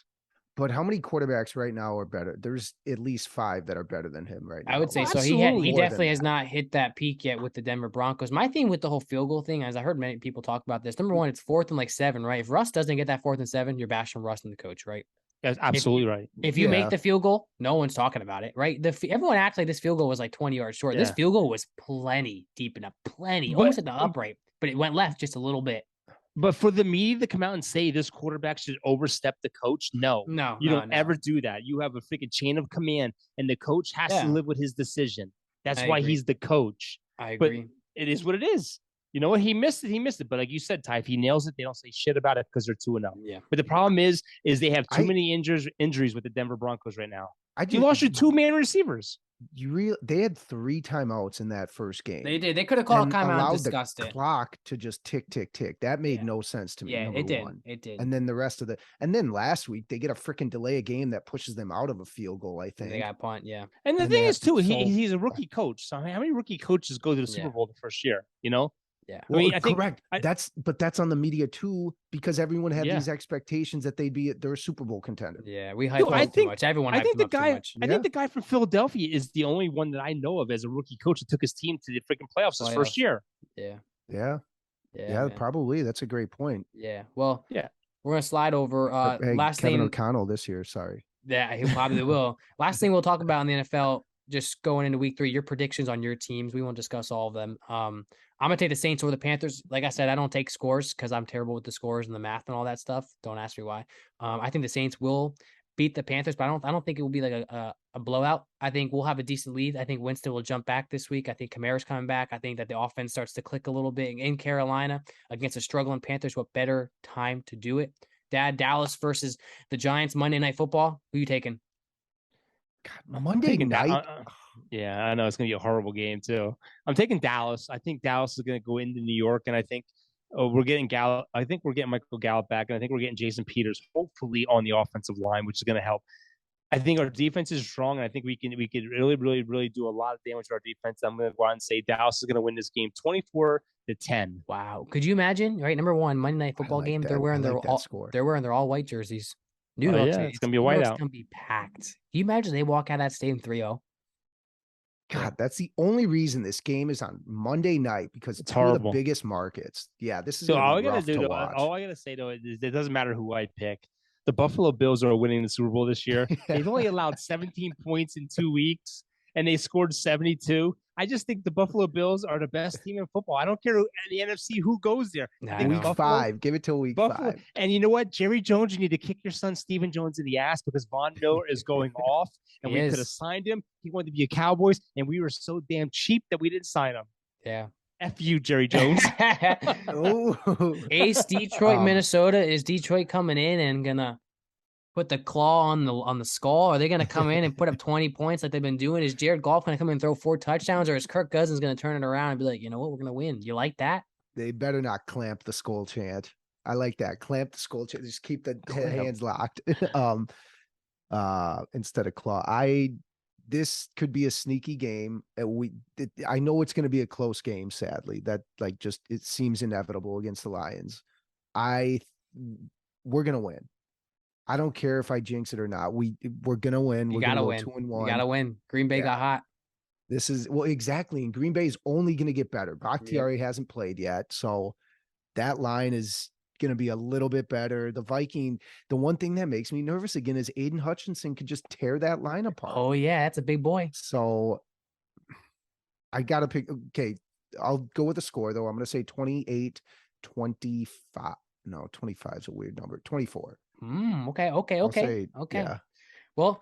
But how many quarterbacks right now are better? There's at least 5 that are better than him right now. I would say so. He definitely has not hit that peak yet with the Denver Broncos. My thing with the whole field goal thing, as I heard many people talk about this, number one, it's 4th and 7, right? If Russ doesn't get that 4th and 7, you're bashing Russ and the coach, right? That's absolutely right. If you make the field goal, no one's talking about it, right? Everyone acts like this field goal was like 20 yards short. Yeah. This field goal was plenty deep enough, almost at the upright, but it went left just a little bit. But for the media to come out and say this quarterback should overstep the coach, no, you don't ever do that. You have a freaking chain of command, and the coach has to live with his decision. That's why he's the coach. I agree. But it is what it is. You know what? He missed it. He missed it. But like you said, Ty, if he nails it, they don't say shit about it because they're 2-0. Yeah. But the problem is they have too many injuries with the Denver Broncos right now. You lost your 2-man receivers. They had 3 timeouts in that first game. They did. They could have called a timeout and discussed the it. Clock to just tick, tick, tick. That made no sense to me. Yeah, it did. One. It did. And then the rest of and then last week they get a freaking delay a game that pushes them out of a field goal, I think. They got punt, yeah. And the thing is, too, he's a rookie coach. So how many rookie coaches go to the Super Bowl the first year? You know? Yeah. Well, I mean, I think correct. That's on the media too, because everyone had these expectations that they're a Super Bowl contender. Yeah, we hyped them up too much. Everyone hyped them up too much. I think the guy from Philadelphia is the only one that I know of as a rookie coach that took his team to the freaking playoffs his first year. Yeah. Yeah, probably. That's a great point. Yeah. Well, we're gonna slide over. Last Kevin thing, O'Connell this year. Sorry. Yeah, he probably will. Last thing we'll talk about in the NFL. Just going into week 3, your predictions on your teams. We won't discuss all of them. I'm gonna take the Saints over the Panthers. Like I said, I don't take scores because I'm terrible with the scores and the math and all that stuff. Don't ask me why. I think the Saints will beat the Panthers, but I don't think it will be like a blowout. I think we'll have a decent lead. I think Winston will jump back this week. I think Kamara's coming back. I think that the offense starts to click a little bit in Carolina against a struggling Panthers. What better time to do it? Dad, Dallas versus the Giants, Monday Night Football. Who are you taking? God, Monday night. Yeah, I know it's going to be a horrible game too. I'm taking Dallas. I think Dallas is going to go into New York, and I think we're getting Gallup. I think we're getting Michael Gallup back, and I think we're getting Jason Peters, hopefully on the offensive line, which is going to help. I think our defense is strong, and I think we can really, really, really do a lot of damage to our defense. I'm going to go out and say Dallas is going to win this game 24-10. Wow, could you imagine? Right, number 1 Monday Night Football game. They're wearing their all white jerseys. New York, it's going to be a whiteout. It's going to be packed. Can you imagine they walk out of that stadium 3-0? God, that's the only reason this game is on Monday night, because it's one of the biggest markets. Yeah, this is all I gotta say though is it doesn't matter who I pick. The Buffalo Bills are winning the Super Bowl this year. They've only allowed 17 points in 2 weeks, and they scored 72. I just think the Buffalo Bills are the best team in football. I don't care in the NFC who goes there. Week 5. Give it till week 5. And you know what? Jerry Jones, you need to kick your son Stephen Jones in the ass, because Von Miller is going off, and we could have signed him. He wanted to be a Cowboys, and we were so damn cheap that we didn't sign him. Yeah. F you, Jerry Jones. Ace, Detroit, Minnesota. Is Detroit coming in and gonna put the claw on the skull? Are they going to come in and put up 20 points like they've been doing? Is Jared Goff going to come in and throw 4 touchdowns, or is Kirk Cousins going to turn it around and be like, you know what, we're going to win? You like that? They better not clamp the skull chant. I like that. Clamp the skull chant. Just keep the hands locked. Instead of claw. This could be a sneaky game. I know it's going to be a close game, sadly. That it seems inevitable against the Lions. We're going to win. I don't care if I jinx it or not. We're gonna win. You gotta win. 2-1. You gotta win. Green Bay got hot. This is exactly. And Green Bay is only gonna get better. Bakhtiari hasn't played yet, so that line is gonna be a little bit better. The one thing that makes me nervous again is Aiden Hutchinson could just tear that line apart. Oh yeah, that's a big boy. So I gotta pick. Okay, I'll go with the score though. I'm gonna say 28-25. No, 25 is a weird number. 24. Okay. Yeah. Well,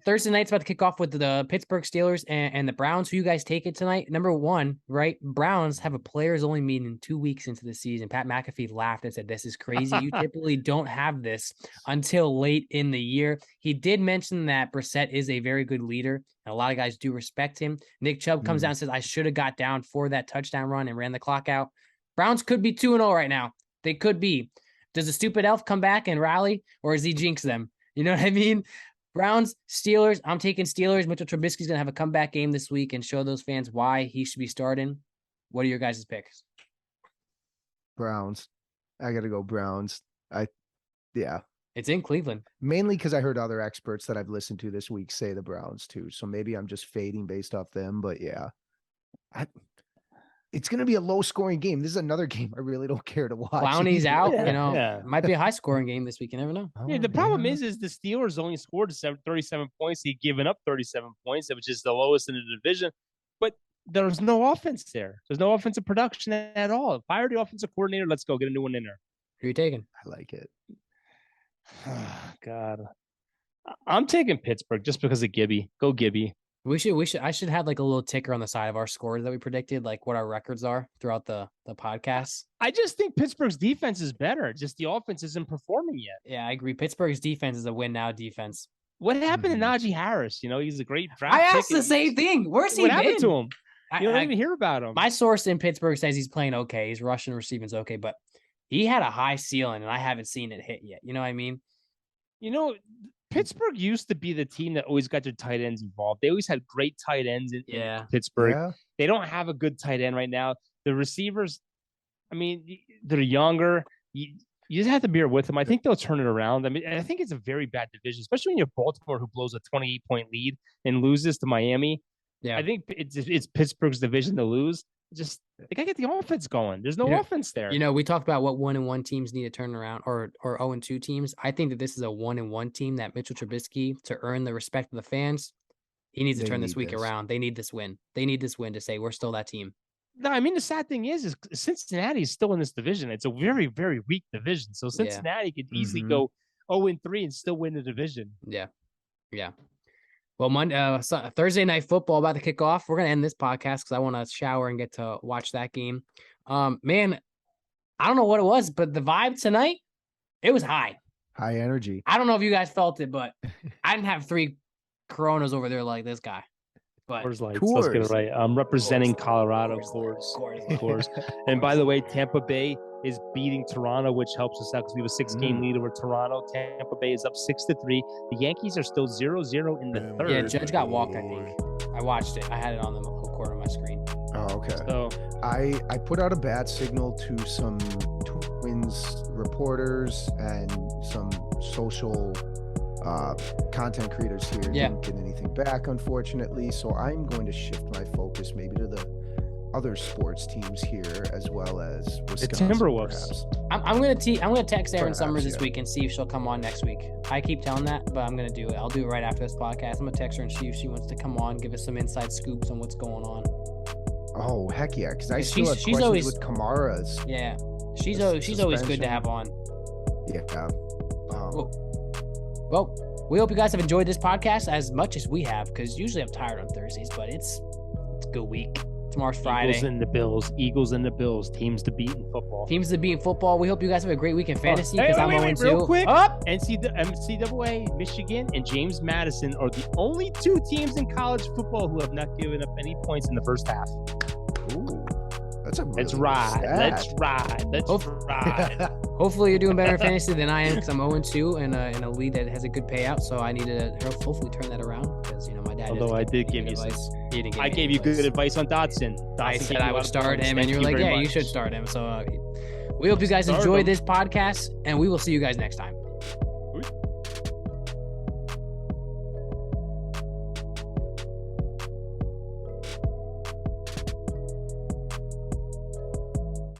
Thursday night's about to kick off with the Pittsburgh Steelers and the Browns. Who you guys take it tonight? Number 1, right? Browns have a players only meeting 2 weeks into the season. Pat McAfee laughed and said, "This is crazy. You typically don't have this until late in the year." He did mention that Brissett is a very good leader, and a lot of guys do respect him. Nick Chubb comes out and says, "I should have got down for that touchdown run and ran the clock out." Browns could be 2-0 right now. They could be. Does the stupid elf come back and rally, or is he jinx them? You know what I mean? Browns, Steelers. I'm taking Steelers. Mitchell Trubisky's going to have a comeback game this week and show those fans why he should be starting. What are your guys' picks? Browns. I got to go Browns. It's in Cleveland. Mainly because I heard other experts that I've listened to this week say the Browns too. So maybe I'm just fading based off them. But yeah. It's going to be a low-scoring game. This is another game I really don't care to watch. Clowney's out, It might be a high-scoring game this week. You never know. Yeah, the problem is the Steelers only scored 37 points. They've given up 37 points, which is the lowest in the division. But there's no offense there. There's no offensive production at all. Fire the offensive coordinator. Let's go. Get a new one in there. Who are you taking? I like it. God. I'm taking Pittsburgh just because of Gibby. Go Gibby. I should have like a little ticker on the side of our scores that we predicted, like what our records are throughout the podcast. I just think Pittsburgh's defense is better. Just the offense isn't performing yet. Yeah, I agree. Pittsburgh's defense is a win now defense. What happened to Najee Harris? He's a great draft I pick. asked the same thing. Where's he What been? happened to him? You don't even hear about him. My source in Pittsburgh says he's playing okay. His rushing and receiving's okay, but he had a high ceiling, and I haven't seen it hit yet. You know what I mean? Pittsburgh used to be the team that always got their tight ends involved. They always had great tight ends in Pittsburgh. Yeah. They don't have a good tight end right now. The receivers, they're younger. You just have to bear with them. I think they'll turn it around. I think it's a very bad division, especially when you have Baltimore, who blows a 28-point lead and loses to Miami. Yeah, I think it's Pittsburgh's division to lose. Just they gotta get the offense going. There's no offense there. We talked about what 1-1 teams need to turn around, or 0-2 teams. I think that this is a 1-1 team that Mitchell Trubisky, to earn the respect of the fans, he needs to turn this week around. They need this win. They need this win to say we're still that team. No, the sad thing is Cincinnati is still in this division. It's a very, very weak division. So Cincinnati could easily go 0-3 and still win the division. Yeah. Well, Thursday night football about to kick off. We're gonna end this podcast because I want to shower and get to watch that game. Man, I don't know what it was, but the vibe tonight, it was high energy. I don't know if you guys felt it, but I didn't have 3 Coronas over there like this guy. But let's get it right. I'm representing Colorado, of course. And by the way, Tampa Bay is beating Toronto, which helps us out because we have a 6-game lead over Toronto. Tampa Bay is up 6-3. The Yankees are still 0-0 in the third. Yeah, Judge got walked, I think. I watched it. I had it on the whole corner of my screen. Oh, okay. So I put out a bat signal to some Twins reporters and some social content creators here. Didn't get anything back, unfortunately. So I'm going to shift my focus maybe to the other sports teams here, as well as Wisconsin, the Timberwolves. I'm gonna text Erin Summers this week and see if she'll come on next week. I keep telling that, but I'm gonna do it. I'll do it right after this podcast. I'm gonna text her and see if she wants to come on, give us some inside scoops on what's going on. Oh heck yeah, because I still have questions always, with Kamara's. Yeah, she's always good to have on. Yeah. Well, we hope you guys have enjoyed this podcast as much as we have, because usually I'm tired on Thursdays, but it's a good week. Tomorrow's Friday. Eagles and the Bills. Teams to beat in football. We hope you guys have a great week in fantasy, because I'm 0-2. Real quick. NCAA, Michigan, and James Madison are the only 2 teams in college football who have not given up any points in the first half. Ooh. That's a really Let's ride. Hopefully you're doing better in fantasy than I am, because I'm 0-2 in a league that has a good payout. So I need to hopefully turn that around, because my dad. Although I did give you advice. I gave you good advice on Dotson. I said I would start him, and you're like, yeah, you should start him. So we hope you guys enjoy this podcast, and we will see you guys next time.